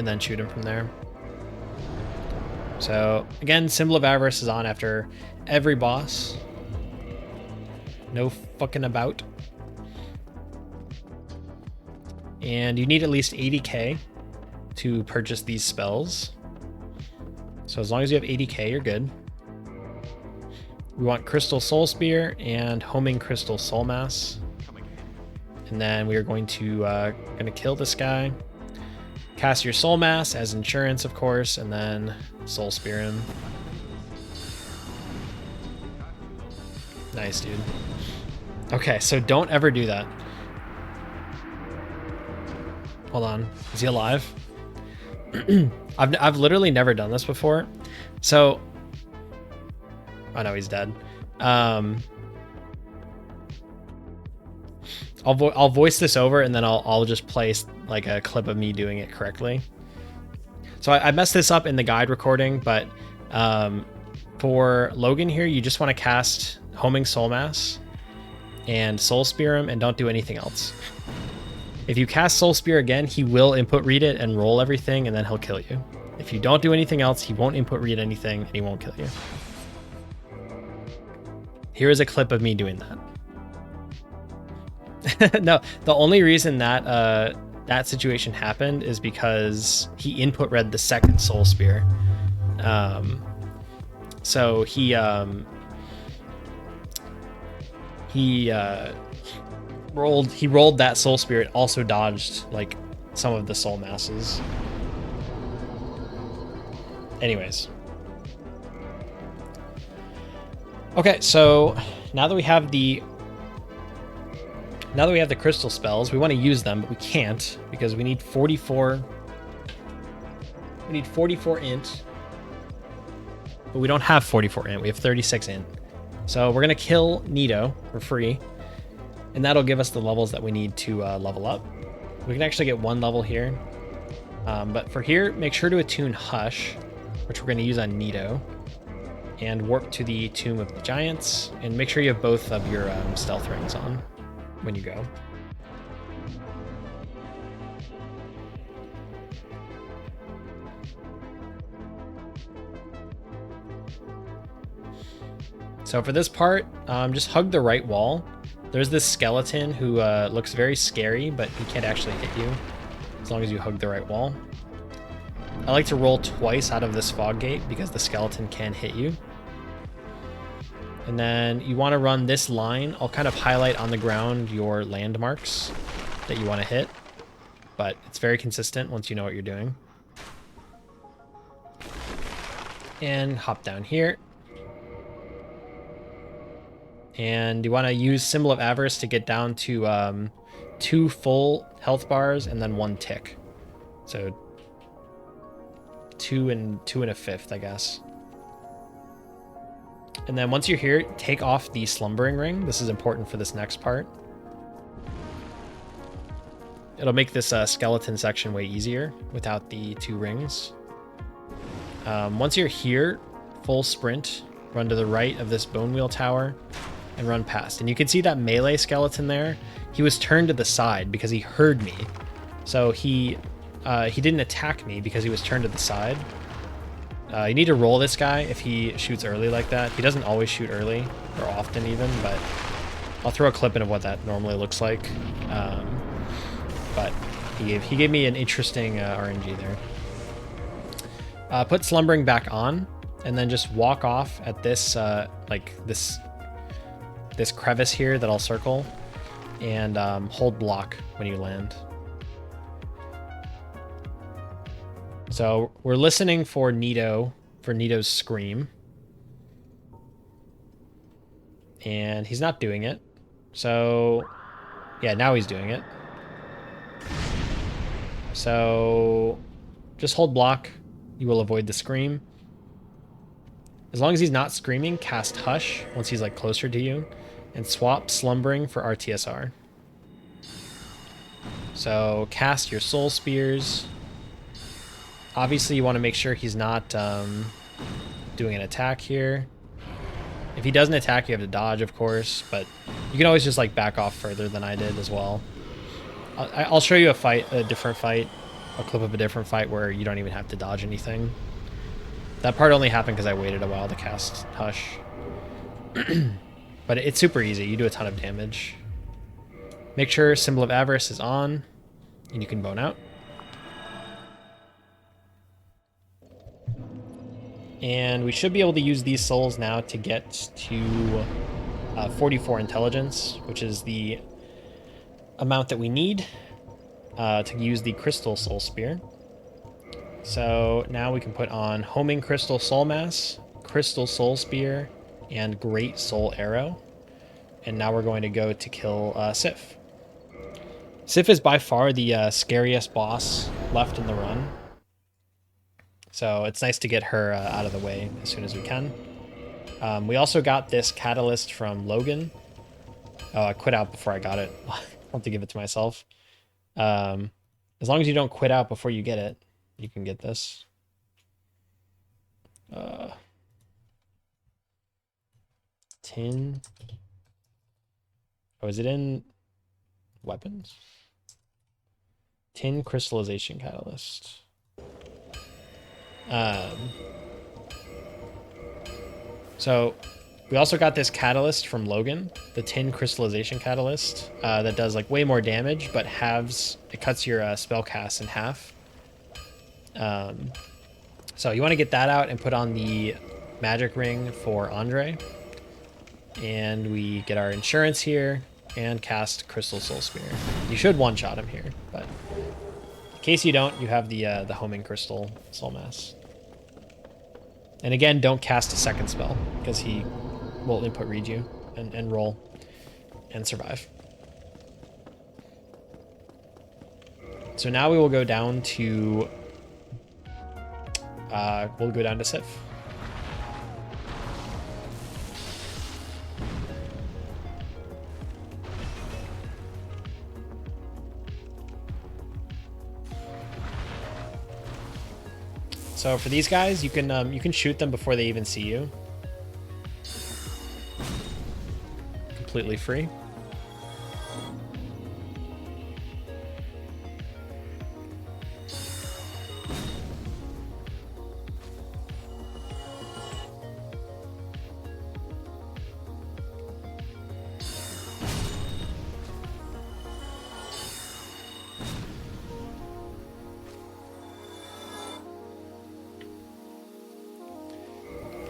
then shoot him from there. So again, Symbol of Avarice is on after every boss. No fucking about. And you need at least 80k to purchase these spells. So as long as you have 80k, you're good. We want Crystal Soul Spear and Homing Crystal Soul Mass. And then we are going to kill this guy. Cast your Soul Mass as insurance, of course, and then Soul Spear him. Nice, dude. Okay, so don't ever do that. Hold on. Is he alive? I've literally never done this before. So, oh no, he's dead. I'll voice this over and then I'll just play like a clip of me doing it correctly. So I messed this up in the guide recording, but for Logan here, you just want to cast Homing Soul Mass and Soul Spear him and don't do anything else. If you cast Soul Spear again, he will input read it and roll everything, and then he'll kill you. If you don't do anything else, he won't input read anything and he won't kill you. Here is a clip of me doing that. No, the only reason that that situation happened is because he input read the second Soul Spear. So he rolled that Soul Spirit, also dodged like some of the Soul Masses. Anyways. Okay, so now that we have the crystal spells, we want to use them, but we can't because we need 44 int. But we don't have 44 int, we have 36 int. So we're gonna kill Nito for free. And that'll give us the levels that we need to level up. We can actually get 1 level here. But for here, make sure to attune Hush, which we're going to use on Nito. And warp to the Tomb of the Giants. And make sure you have both of your stealth rings on when you go. So for this part, just hug the right wall. There's this skeleton who looks very scary, but he can't actually hit you as long as you hug the right wall. I like to roll twice out of this fog gate because the skeleton can hit you. And then you want to run this line. I'll kind of highlight on the ground your landmarks that you want to hit, but it's very consistent once you know what you're doing. And hop down here. And you want to use Symbol of Avarice to get down to 2 full health bars and then 1 tick. So 2 and a fifth, I guess. And then once you're here, take off the Slumbering Ring. This is important for this next part. It'll make this skeleton section way easier without the 2 rings. Once you're here, full sprint, run to the right of this Bone Wheel Tower and run past. And you can see that melee skeleton there. He was turned to the side because he heard me. So he didn't attack me because he was turned to the side. You need to roll this guy if he shoots early like that. He doesn't always shoot early, or often even, but I'll throw a clip in of what that normally looks like. But he gave me an interesting RNG there. Put Slumbering back on, and then just walk off at this this crevice here that I'll circle, and hold block when you land. So we're listening for Nito, for Nito's scream. And he's not doing it. So, yeah, now he's doing it. So, just hold block. You will avoid the scream. As long as he's not screaming, cast Hush once he's like closer to you. And swap Slumbering for RTSR. So, cast your Soul Spears. Obviously, you want to make sure he's not doing an attack here. If he doesn't attack, you have to dodge, of course, but you can always just like back off further than I did as well. I'll show you a different fight, a clip of a different fight where you don't even have to dodge anything. That part only happened because I waited a while to cast Hush. But it's super easy. You do a ton of damage. Make sure Symbol of Avarice is on, and you can bone out. And we should be able to use these souls now to get to 44 intelligence, which is the amount that we need to use the Crystal Soul Spear. So now we can put on Homing Crystal Soul Mass, Crystal Soul Spear, and Great Soul Arrow. And now we're going to go to kill Sif. Sif is by far the scariest boss left in the run. So it's nice to get her out of the way as soon as we can. We also got this catalyst from Logan. Oh, I quit out before I got it. I'll have to give it to myself. As long as you don't quit out before you get it, you can get this. Tin. Oh, is it in weapons? Tin crystallization catalyst. So we also got this catalyst from Logan, the tin crystallization catalyst, that does like way more damage, but it cuts your spell cast in half. So you want to get that out and put on the magic ring for Andre. And we get our insurance here and cast Crystal Soul Spear. You should one-shot him here, but in case you don't, you have the Homing Crystal Soul Mass. And again, don't cast a second spell, because he will input read you and roll and survive. So now we will go down to Sif. So for these guys, you can shoot them before they even see you. Completely free.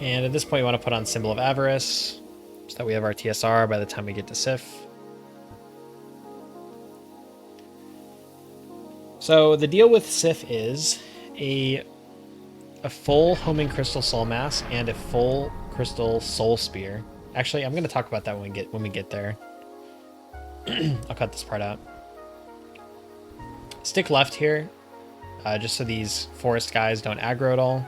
And at this point, you want to put on Symbol of Avarice, so that we have our TSR by the time we get to Sif. So the deal with Sif is a full Homing Crystal Soul Mass and a full Crystal Soul Spear. Actually, I'm going to talk about that when we get there. I'll cut this part out. Stick left here, just so these forest guys don't aggro at all.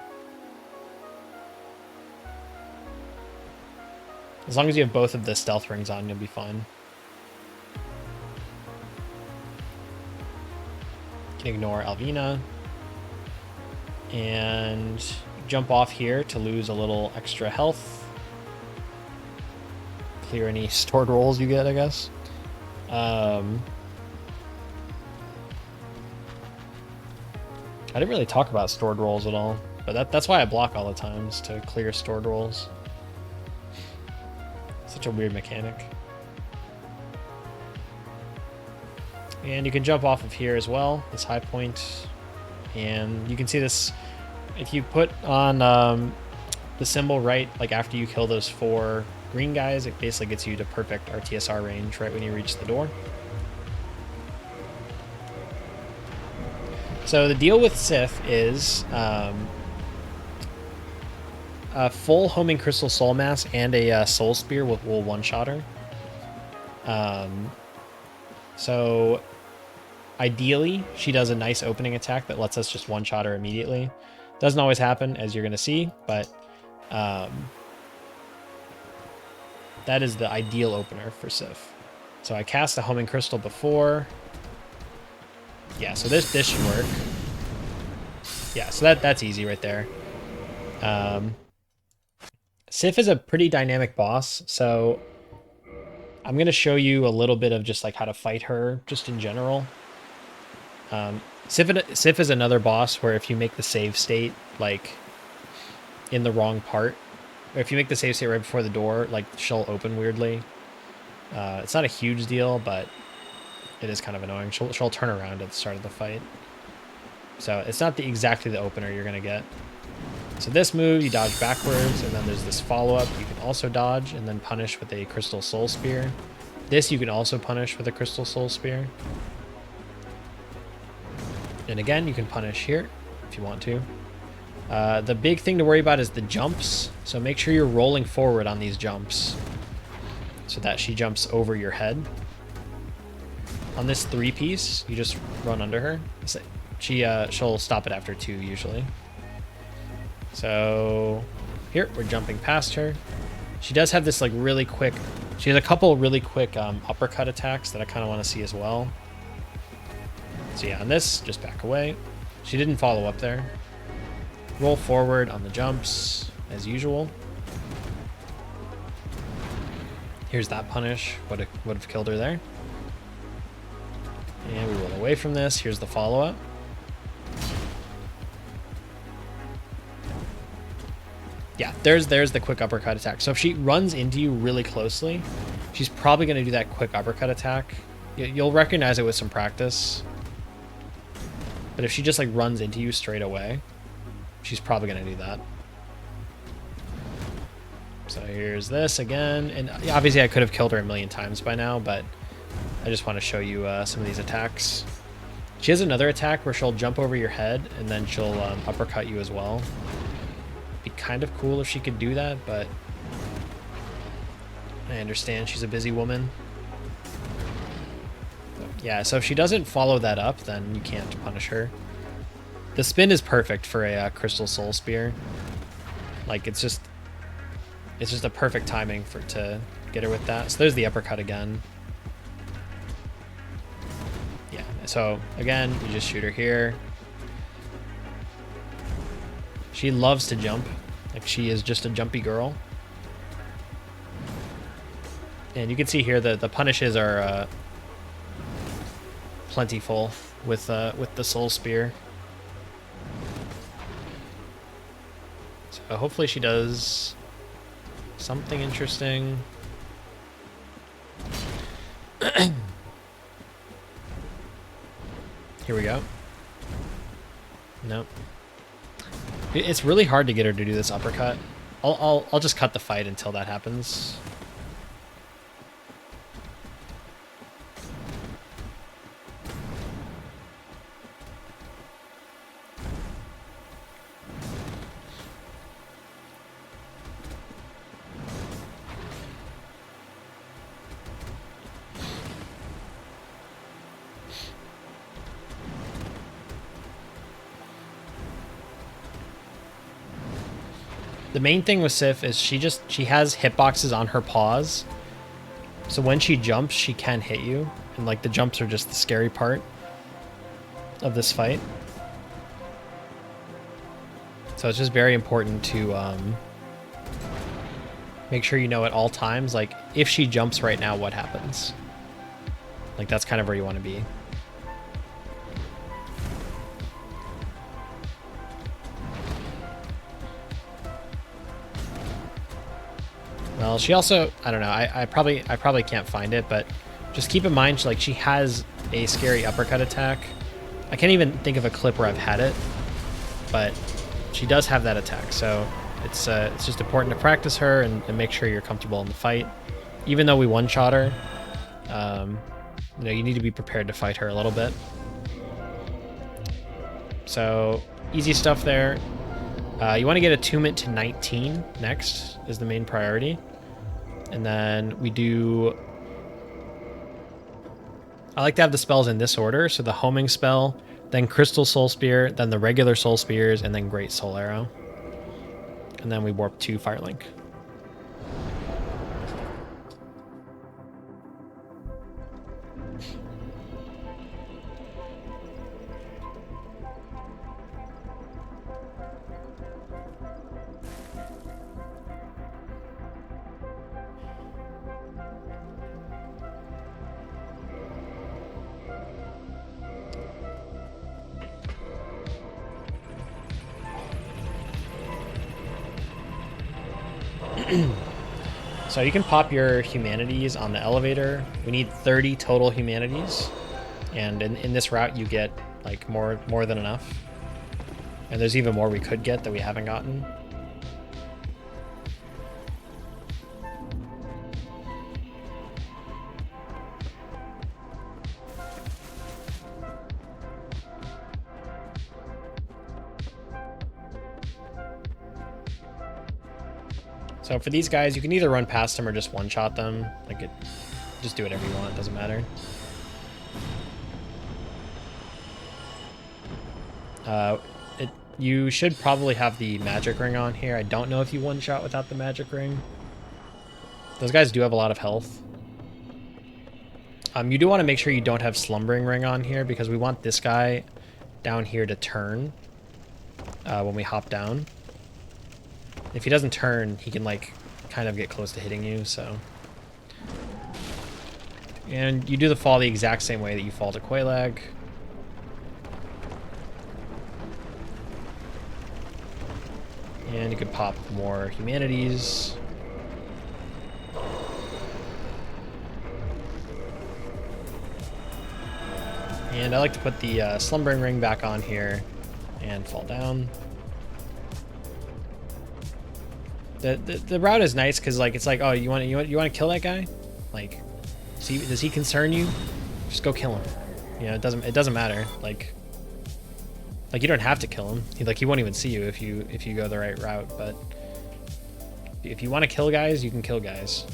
As long as you have both of the stealth rings on, you'll be fine. You can ignore Alvina. And jump off here to lose a little extra health. Clear any stored rolls you get, I guess. I didn't really talk about stored rolls at all, but that's why I block all the times, to clear stored rolls. Such a weird mechanic. And you can jump off of here as well, this high point. And you can see this, if you put on the symbol right, like after you kill those 4 green guys, it basically gets you to perfect RTSR range right when you reach the door. So the deal with Sif is a full Homing Crystal Soul Mass and a Soul Spear will one-shot her. So ideally, she does a nice opening attack that lets us just one-shot her immediately. Doesn't always happen, as you're going to see, but that is the ideal opener for Sif. So I cast the Homing Crystal before. Yeah, so this should work. Yeah, so that's easy right there. Sif is a pretty dynamic boss, so I'm going to show you a little bit of just like how to fight her just in general. Sif is another boss where if you make the save state like in the wrong part, or if you make the save state right before the door, like she'll open weirdly. It's not a huge deal, but it is kind of annoying. She'll turn around at the start of the fight. So it's not exactly the opener you're going to get. So this move, you dodge backwards, and then there's this follow-up. You can also dodge and then punish with a Crystal Soul Spear. This you can also punish with a Crystal Soul Spear. And again, you can punish here if you want to. The big thing to worry about is the jumps. So make sure you're rolling forward on these jumps so that she jumps over your head. On this 3-piece, you just run under her. She'll stop it after 2 usually. So here, we're jumping past her. She does have this like really quick, she has a couple really quick uppercut attacks that I kind of want to see as well. So yeah, on this, just back away. She didn't follow up there. Roll forward on the jumps, as usual. Here's that punish, would have killed her there. And we roll away from this. Here's the follow-up. Yeah, there's the quick uppercut attack. So if she runs into you really closely, she's probably going to do that quick uppercut attack. You'll recognize it with some practice. But if she just like runs into you straight away, she's probably going to do that. So here's this again. And obviously I could have killed her a million times by now, but I just want to show you some of these attacks. She has another attack where she'll jump over your head and then she'll uppercut you as well. Be kind of cool if she could do that, but I understand she's a busy woman. So, yeah, so if she doesn't follow that up, then you can't punish her. The spin is perfect for a Crystal Soul Spear. Like it's just a perfect timing to get her with that. So there's the uppercut again. Yeah, so again, you just shoot her here. She loves to jump. Like she is just a jumpy girl. And you can see here the punishes are plentiful with the Soul Spear. So hopefully she does something interesting. Here we go. Nope. It's really hard to get her to do this uppercut. I'll just cut the fight until that happens. The main thing with Sif is she has hitboxes on her paws. So when she jumps, she can hit you. And like the jumps are just the scary part of this fight. So it's just very important to make sure you know at all times, like if she jumps right now, what happens? Like that's kind of where you want to be. Well, she also, I don't know, I probably can't find it, but just keep in mind, like she has a scary uppercut attack. I can't even think of a clip where I've had it, but she does have that attack. So it's just important to practice her and make sure you're comfortable in the fight. Even though we one-shot her, you know, you need to be prepared to fight her a little bit. So easy stuff there. You want to get attunement to 19 next is the main priority. And then we do... I like to have the spells in this order. So the homing spell, then Crystal Soul Spear, then the regular Soul Spears, and then Great Soul Arrow. And then we warp to Firelink. So you can pop your humanities on the elevator. We need 30 total humanities. And in this route, you get like more than enough. And there's even more we could get that we haven't gotten. So for these guys, you can either run past them or just one-shot them. Like just do whatever you want, it doesn't matter. You should probably have the magic ring on here. I don't know if you one-shot without the magic ring. Those guys do have a lot of health. You do want to make sure you don't have slumbering ring on here because we want this guy down here to turn when we hop down. If he doesn't turn, he can like kind of get close to hitting you, so. And you do the fall the exact same way that you fall to Quelaag. And you could pop more humanities. And I like to put the slumbering ring back on here and fall down. The route is nice because like it's like, oh, you want to kill that guy? Like, does he concern you? Just go kill him. You know, it doesn't matter. Like you don't have to kill him. He won't even see you if you go the right route. But if you want to kill guys, you can kill guys.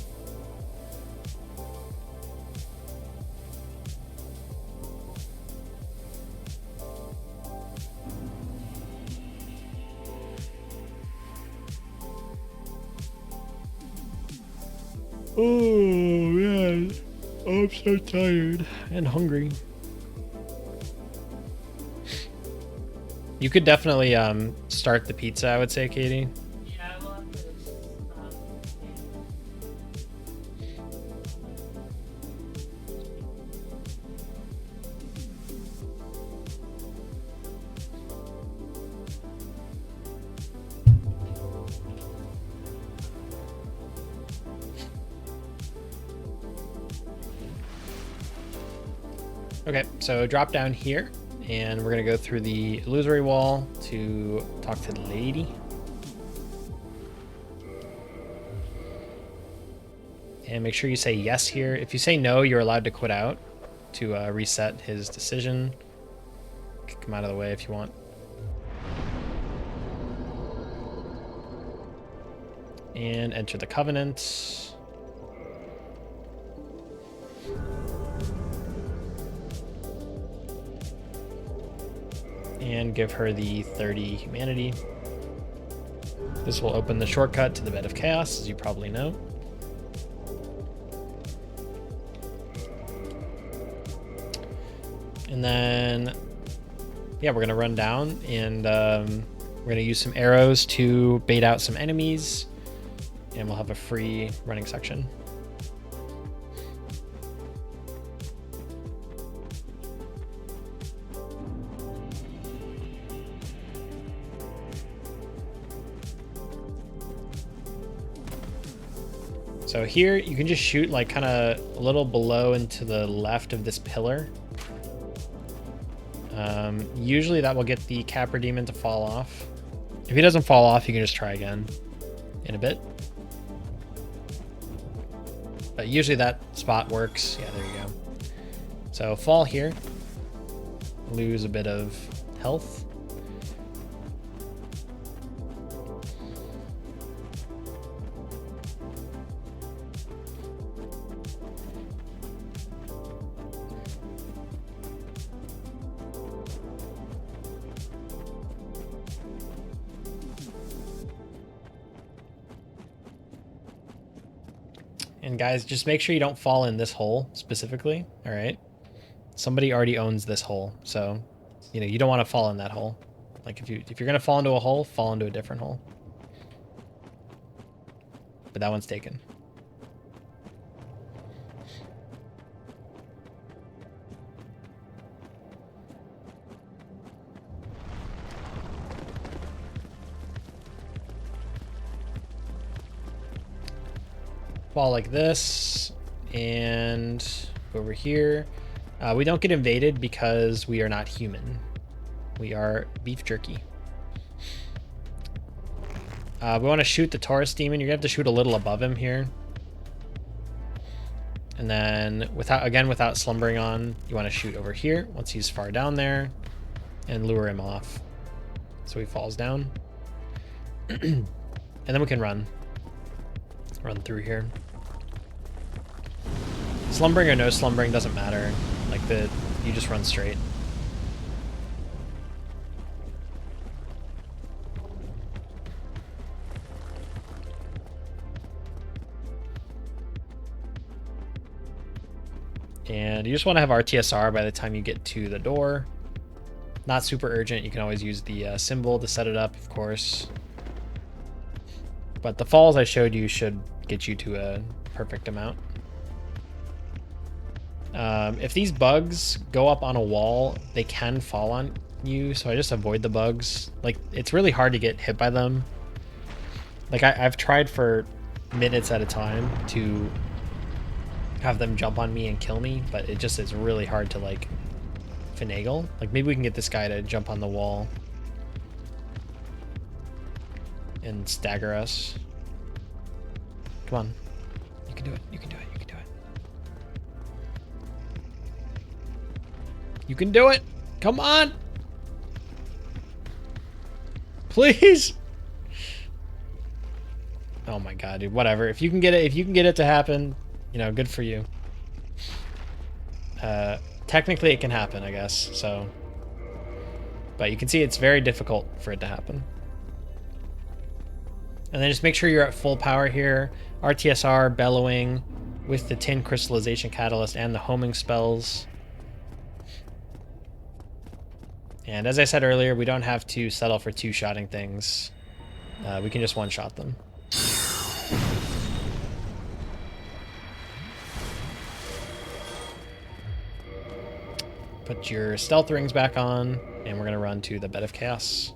Oh man, I'm so tired and hungry. You could definitely start the pizza, I would say, Katie. Yeah, I will have to. Okay, so drop down here, and we're gonna go through the illusory wall to talk to the lady. And make sure you say yes here. If you say no, you're allowed to quit out to reset his decision. Kick him out of the way if you want. And enter the covenant. And give her the 30 humanity. This will open the shortcut to the Bed of Chaos, as you probably know. And then, yeah, we're going to run down and we're going to use some arrows to bait out some enemies. And we'll have a free running section. So here you can just shoot like kind of a little below and to the left of this pillar. Usually that will get the Capra Demon to fall off. If he doesn't fall off, you can just try again in a bit. But usually that spot works. Yeah, there you go. So fall here. Lose a bit of health. And guys, just make sure you don't fall in this hole specifically, all right? Somebody already owns this hole, so you don't want to fall in that hole. Like if you're gonna fall into a hole, fall into a different hole. But that one's taken. Fall like this, and over here. We don't get invaded because we are not human. We are beef jerky. We want to shoot the Taurus Demon. You're gonna have to shoot a little above him here. And then without slumbering on, you want to shoot over here once he's far down there and lure him off. So he falls down. And then we can run through here. Slumbering or no slumbering doesn't matter. You just run straight. And you just want to have RTSR by the time you get to the door. Not super urgent. You can always use the symbol to set it up, of course. But the falls I showed you should get you to a perfect amount. If these bugs go up on a wall, they can fall on you, so I just avoid the bugs. Like, it's really hard to get hit by them. Like, I've tried for minutes at a time to have them jump on me and kill me, but it just is really hard to, like, finagle. Like, maybe we can get this guy to jump on the wall and stagger us. Come on. You can do it. You can do it. You can do it. You can do it. Come on. Please. Oh my god, dude. Whatever. If you can get it to happen, good for you. Technically it can happen, I guess. So, but you can see it's very difficult for it to happen. And then just make sure you're at full power here. RTSR, bellowing with the tin crystallization catalyst and the homing spells. And as I said earlier, we don't have to settle for two-shotting things. We can just one-shot them. Put your stealth rings back on, and we're going to run to the Bed of Chaos.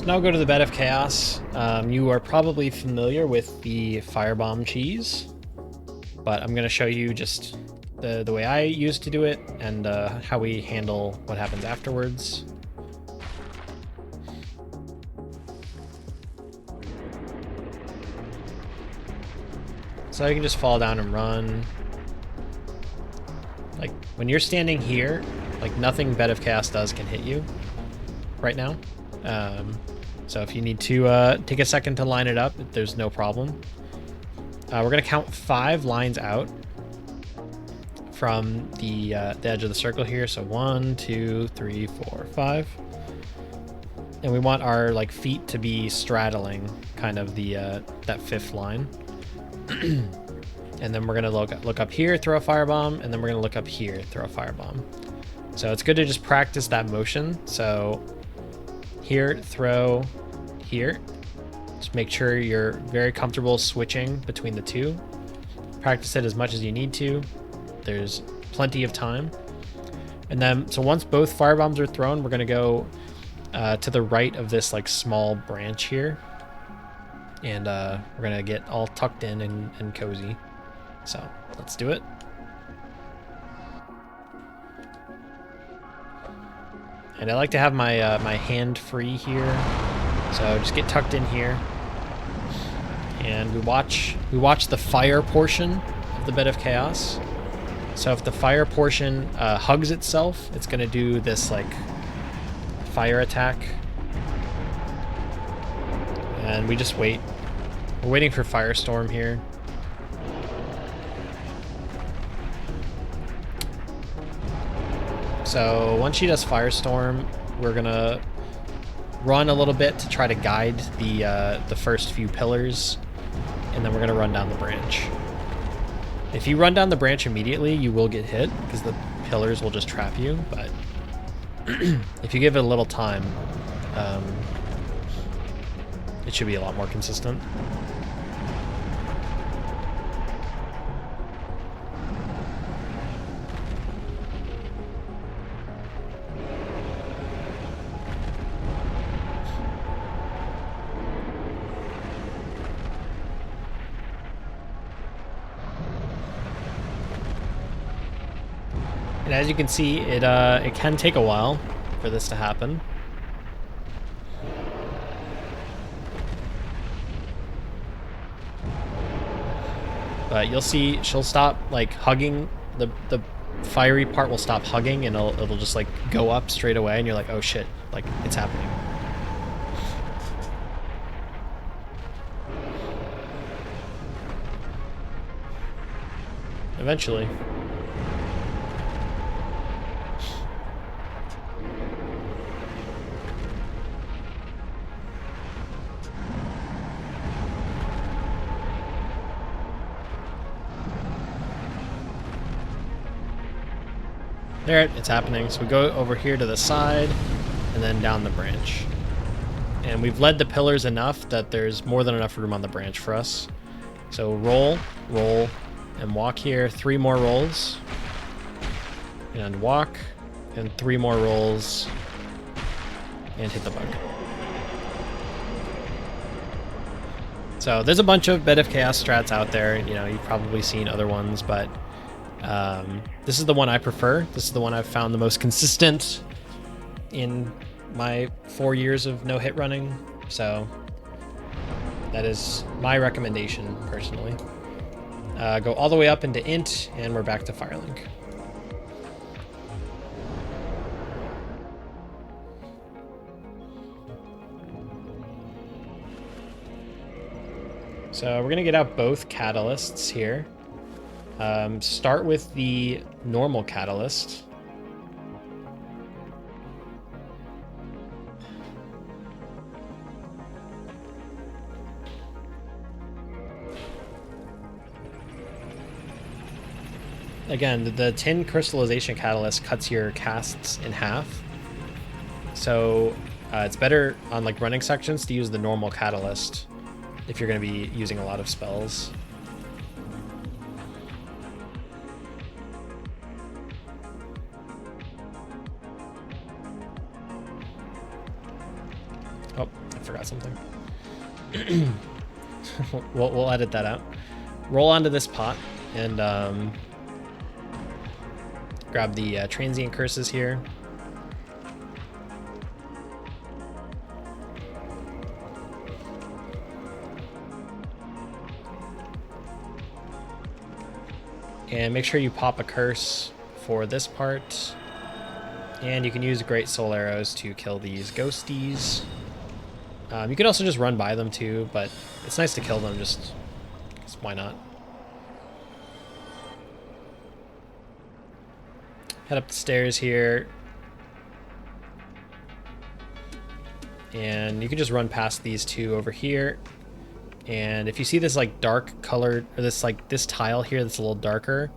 So now go to the Bed of Chaos. You are probably familiar with the Firebomb cheese, but I'm going to show you just the way I used to do it and how we handle what happens afterwards. So you can just fall down and run. Like, when you're standing here, like, nothing Bed of Chaos does can hit you right now. So if you need to take a second to line it up, there's no problem. We're going to count 5 lines out from the edge of the circle here. So 1, 2, 3, 4, 5. And we want our, like, feet to be straddling kind of the that 5th line. And then we're gonna look up here, throw a firebomb, and then we're gonna look up here, throw a firebomb. So it's good to just practice that motion. So here, throw, here. Just make sure you're very comfortable switching between the two. Practice it as much as you need to. There's plenty of time. And then, so once both firebombs are thrown, we're gonna go to the right of this like small branch here. And we're gonna get all tucked in and cozy. So let's do it. And I like to have my my hand free here, so just get tucked in here. And we watch the fire portion of the Bed of Chaos. So if the fire portion hugs itself, it's gonna do this like fire attack. And we just wait. We're waiting for Firestorm here. So once she does Firestorm, we're gonna run a little bit to try to guide the first few pillars, and then we're gonna run down the branch. If you run down the branch immediately, you will get hit because the pillars will just trap you. But if you give it a little time, it should be a lot more consistent. And as you can see, it can take a while for this to happen. But you'll see she'll stop like hugging, the fiery part will stop hugging, and it'll just like go up straight away, and you're like, oh shit, like it's happening. Eventually. There, it's happening. So we go over here to the side and then down the branch. And we've led the pillars enough that there's more than enough room on the branch for us. So roll, roll, and walk here. 3 more rolls. And walk. And 3 more rolls. And hit the bug. So there's a bunch of Bed of Chaos strats out there. You know, you've probably seen other ones, but this is the one I prefer. This is the one I've found the most consistent in my 4 years of no-hit running. So that is my recommendation, personally. Go all the way up into Int, and we're back to Firelink. So we're going to get out both catalysts here. Start with the normal catalyst. Again, the tin crystallization catalyst cuts your casts in half. So it's better on like running sections to use the normal catalyst if you're going to be using a lot of spells. Oh, I forgot something. we'll edit that out. Roll onto this pot and grab the transient curses here. And make sure you pop a curse for this part. And you can use Great Soul Arrows to kill these ghosties. You can also just run by them too, but it's nice to kill them just 'cause why not? Head up the stairs here. And you can just run past these two over here. And if you see this like dark colored, or this tile here that's a little darker,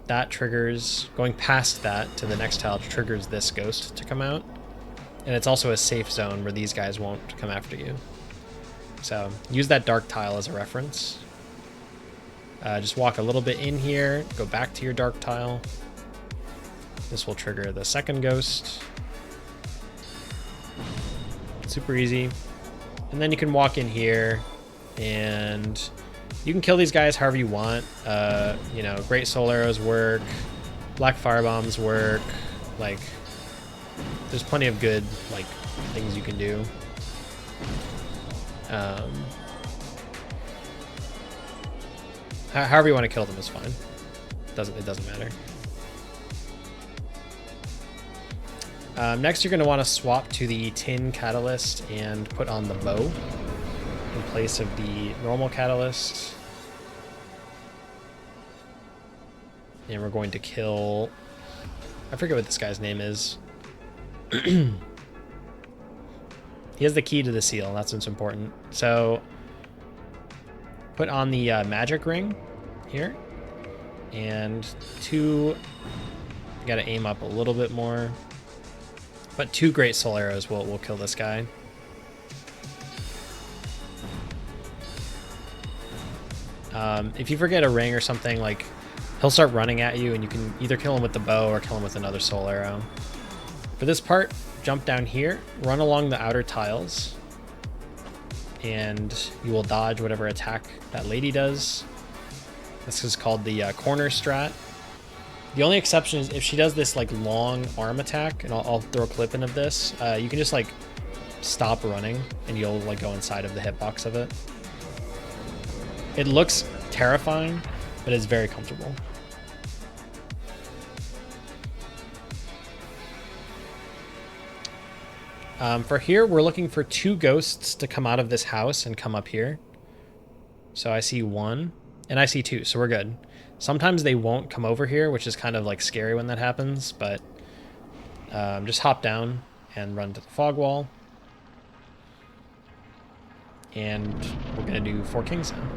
that triggers, going past that to the next tile triggers this ghost to come out. And it's also a safe zone where these guys won't come after you. So use that dark tile as a reference. Just walk a little bit in here, go back to your dark tile. This will trigger the second ghost. Super easy. And then you can walk in here and you can kill these guys however you want. You know, Great Soul Arrows work, Black Firebombs work, like there's plenty of good like things you can do. However you want to kill them is fine. It doesn't matter. Next, you're going to want to swap to the Tin Catalyst and put on the bow in place of the normal Catalyst. And we're going to kill... I forget what this guy's name is. He has the key to the seal. That's what's important. So put on the magic ring here. And two... Got to aim up a little bit more. But 2 Great Soul Arrows will kill this guy. If you forget a ring or something, like he'll start running at you and you can either kill him with the bow or kill him with another soul arrow. For this part, jump down here, run along the outer tiles, and you will dodge whatever attack that lady does. This is called the corner strat. The only exception is if she does this like long arm attack, and I'll throw a clip in of this, you can just like stop running and you'll like go inside of the hitbox of it. It looks terrifying, but it's very comfortable. For here, we're looking for 2 ghosts to come out of this house and come up here. So I see 1 and I see 2, so we're good. Sometimes they won't come over here, which is kind of like scary when that happens, but just hop down and run to the fog wall. And we're gonna do 4 kings now.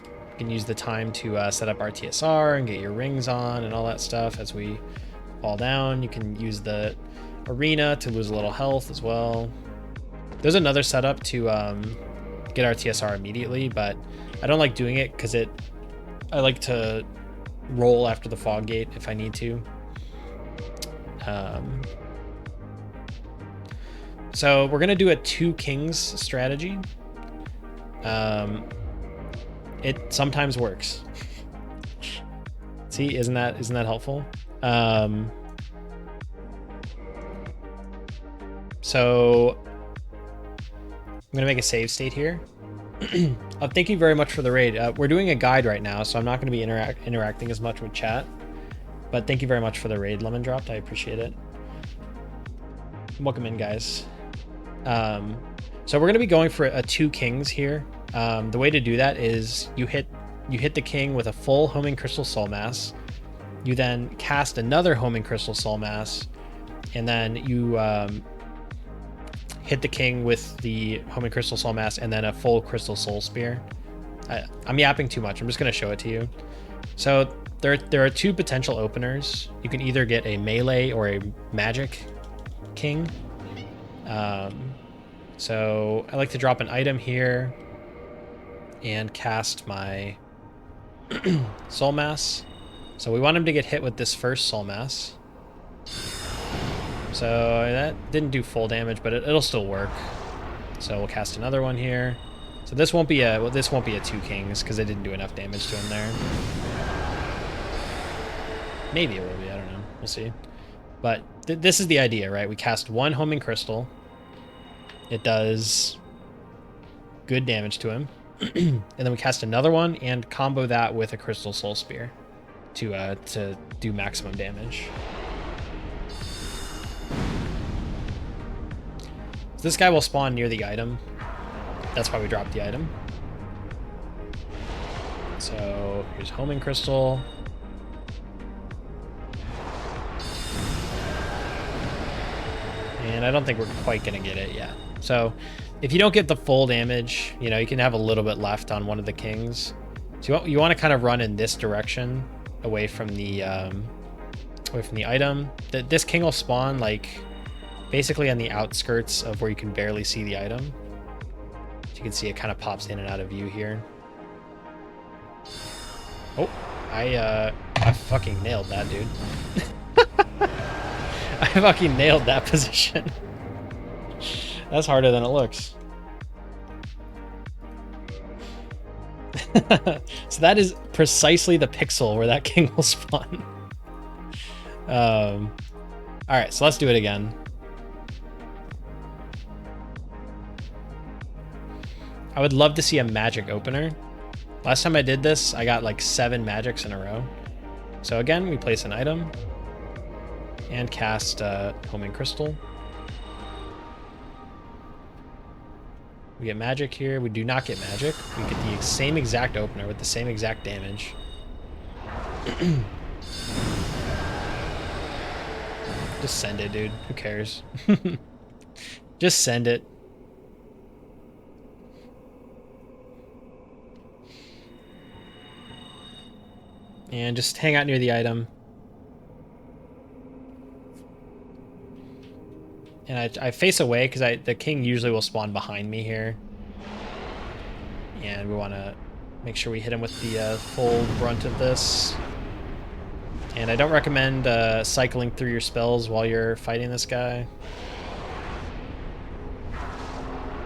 You can use the time to set up our TSR and get your rings on and all that stuff as we fall down. You can use the arena to lose a little health as well. There's another setup to get our TSR immediately, but I don't like doing it because I like to roll after the fog gate if I need to. So we're gonna do a 2 kings strategy. It sometimes works. See, isn't that helpful? So I'm gonna make a save state here. Thank you very much for the raid. We're doing a guide right now, so I'm not going to be interacting as much with chat. But thank you very much for the raid, Lemon Dropped. I appreciate it. Welcome in, guys. So we're going to be going for a 2 kings here. The way to do that is you hit the king with a full Homing Crystal Soul Mass. You then cast another Homing Crystal Soul Mass, and then you hit the king with the Homing Crystal Soul Mass and then a full Crystal Soul Spear. I'm yapping too much. I'm just going to show it to you. So there are 2 potential openers. You can either get a melee or a magic king. So I like to drop an item here and cast my Soul Mass. So we want him to get hit with this first Soul Mass. So that didn't do full damage, but it'll still work. So we'll cast another one here. So this won't be a two kings because they didn't do enough damage to him there. Maybe it will be. I don't know. We'll see. But this is the idea, right? We cast one homing crystal. It does good damage to him. And then we cast another one and combo that with a crystal soul spear to do maximum damage. So this guy will spawn near the item. That's why we dropped the item. So here's homing crystal. And I don't think we're quite gonna get it yet. So if you don't get the full damage, you know, you can have a little bit left on one of the kings. So you want to kind of run in this direction away from the item. This king will spawn like basically on the outskirts of where you can barely see the item. So you can see it kind of pops in and out of view here. Oh, I fucking nailed that, dude. I fucking nailed that position. That's harder than it looks. So that is precisely the pixel where that king will spawn. All right, so let's do it again. I would love to see a magic opener. Last time I did this, I got like 7 magics in a row. So again, we place an item and cast homing crystal. We get magic here. We do not get magic. We get the same exact opener with the same exact damage. Just send it, dude. Who cares? Just send it. And just hang out near the item. And I face away because the king usually will spawn behind me here. And we want to make sure we hit him with the full brunt of this. And I don't recommend cycling through your spells while you're fighting this guy.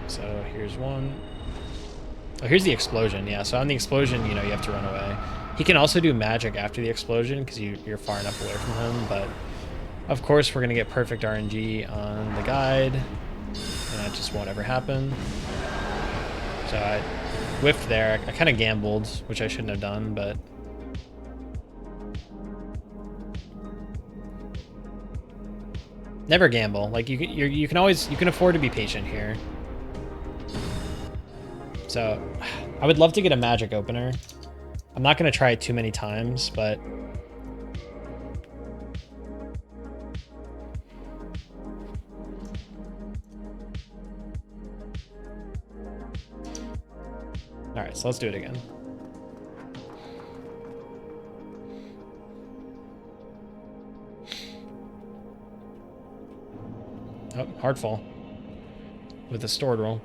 So here's one. Oh, here's the explosion. Yeah, so on the explosion, you know, you have to run away. He can also do magic after the explosion because you're far enough away from him, but of course, we're going to get perfect RNG on the guide, and that just won't ever happen. So I whiffed there. I kind of gambled, which I shouldn't have done, but... Never gamble. Like, you can always... You can afford to be patient here. So, I would love to get a magic opener. I'm not going to try it too many times, but... Alright, so let's do it again. Oh, hard fall. With a stored roll.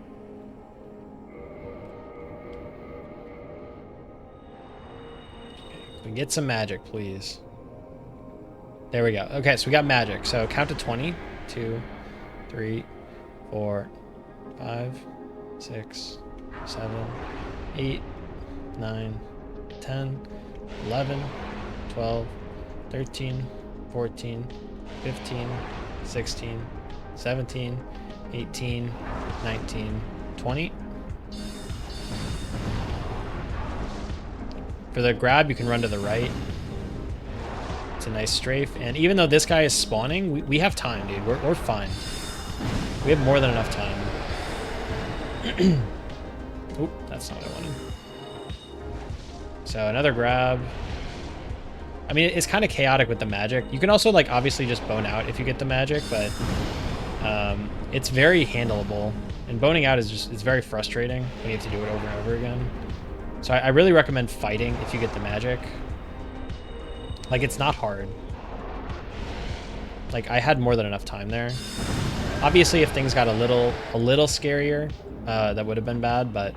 We get some magic, please. There we go. Okay, so we got magic. So count to 20. 2, 3, 4, 5, 6, 7, 8, 9, 10, 11, 12, 13, 14, 15, 16, 17, 18, 19, 20. For the grab, you can run to the right. It's a nice strafe. And even though this guy is spawning, we have time, dude. We're fine. We have more than enough time. Oop, that's not what I wanted. So another grab. I mean, it's kind of chaotic with the magic. You can also, like, obviously just bone out if you get the magic, but it's very handleable. And boning out is just, it's very frustrating when you have to do it over and over again. So I really recommend fighting if you get the magic. Like, it's not hard. Like, I had more than enough time there. Obviously, if things got a little scarier, that would have been bad, but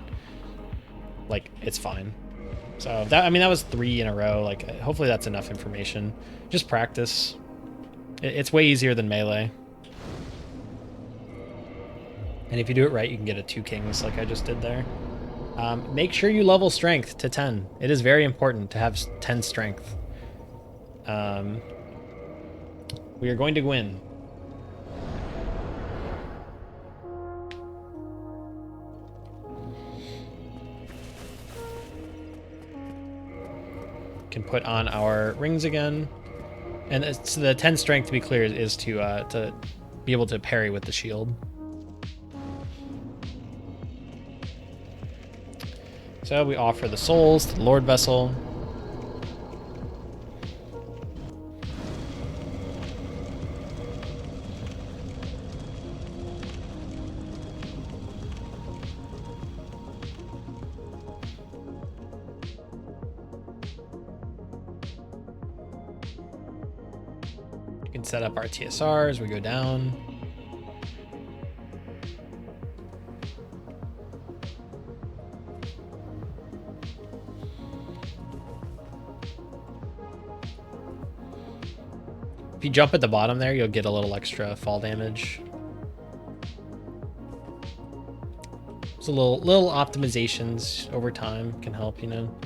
like, it's fine. So that, I mean, that was 3 in a row. Like, hopefully that's enough information. Just practice. It's way easier than melee. And if you do it right, you can get a 2 kings like I just did there. Make sure you level strength to 10. It is very important to have 10 strength. We are going to win. Can put on our rings again. And it's the 10 strength, to be clear, is to be able to parry with the shield. So we offer the souls to the Lord Vessel. You can set up our TSR as we go down. If you jump at the bottom there, you'll get a little extra fall damage. So little optimizations over time can help, you know.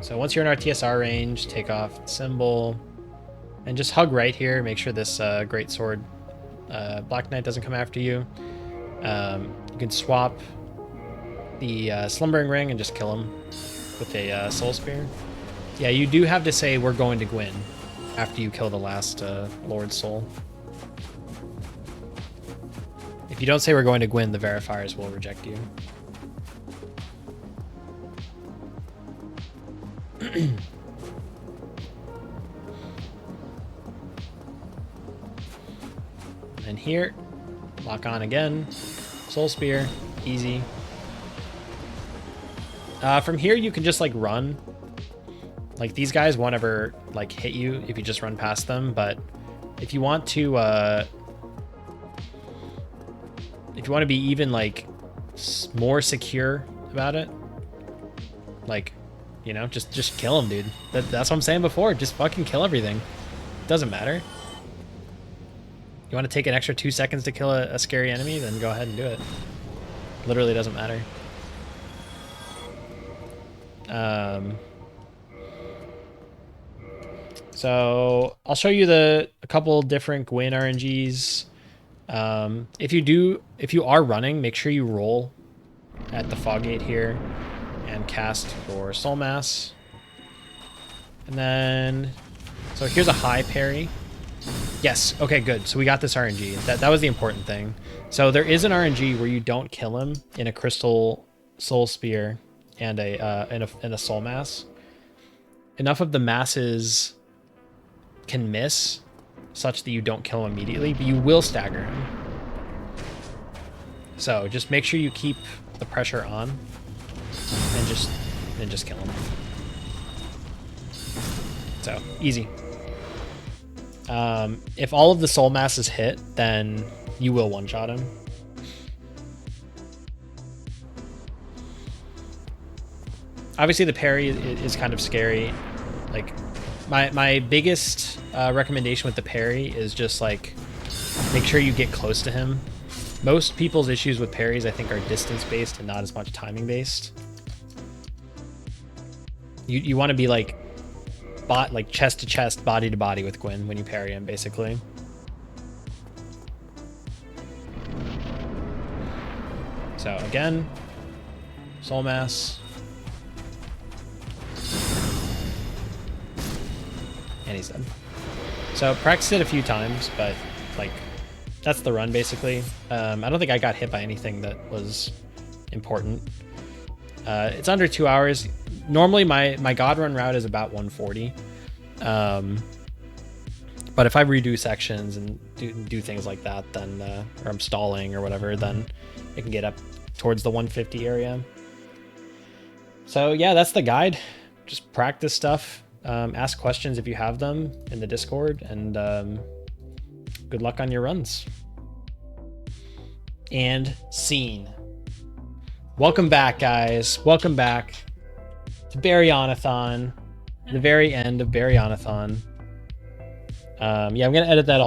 So once you're in our TSR range, take off the symbol and just hug right here. Make sure this great sword Black Knight doesn't come after you. You can swap the slumbering ring and just kill him with a soul spear. Yeah, you do have to say we're going to Gwyn after you kill the last Lord Soul. If you don't say we're going to Gwyn, the verifiers will reject you. And here, lock on again. Soul Spear, easy. From here, you can just like run. Like these guys won't ever like hit you if you just run past them, but if you want to be even like more secure about it, like, you know, just kill them, dude. That's what I'm saying before. Just fucking kill everything. Doesn't matter. You want to take an extra 2 seconds to kill a scary enemy, then go ahead and do it. Literally doesn't matter. So I'll show you a couple different Gwyn RNGs. If you are running, make sure you roll at the fog gate here and cast your soul mass. And then, so here's a high parry. Yes, okay, good. So we got this RNG. That was the important thing. So there is an RNG where you don't kill him in a crystal soul spear and a soul mass. Enough of the masses can miss such that you don't kill him immediately, but you will stagger him. So just make sure you keep the pressure on and just kill him. So easy. If all of the soul masses hit, then you will one-shot him. Obviously the parry is kind of scary. Like my biggest recommendation with the parry is just like make sure you get close to him. Most people's issues with parries, I think, are distance based and not as much timing based. You want to be like chest to chest, body to body with Gwyn when you parry him, basically. So again, soul mass. And he's dead. So practice it a few times, but like that's the run basically. I don't think I got hit by anything that was important. It's under 2 hours. Normally my God run route is about 140. But if I redo sections and do things like that, then or I'm stalling or whatever, then it can get up towards the 150 area. So yeah, that's the guide. Just practice stuff. Ask questions if you have them in the Discord, and good luck on your runs. And scene. Welcome back, guys. Welcome back to Baryonathon, the very end of Baryonathon. Yeah, I'm gonna edit that all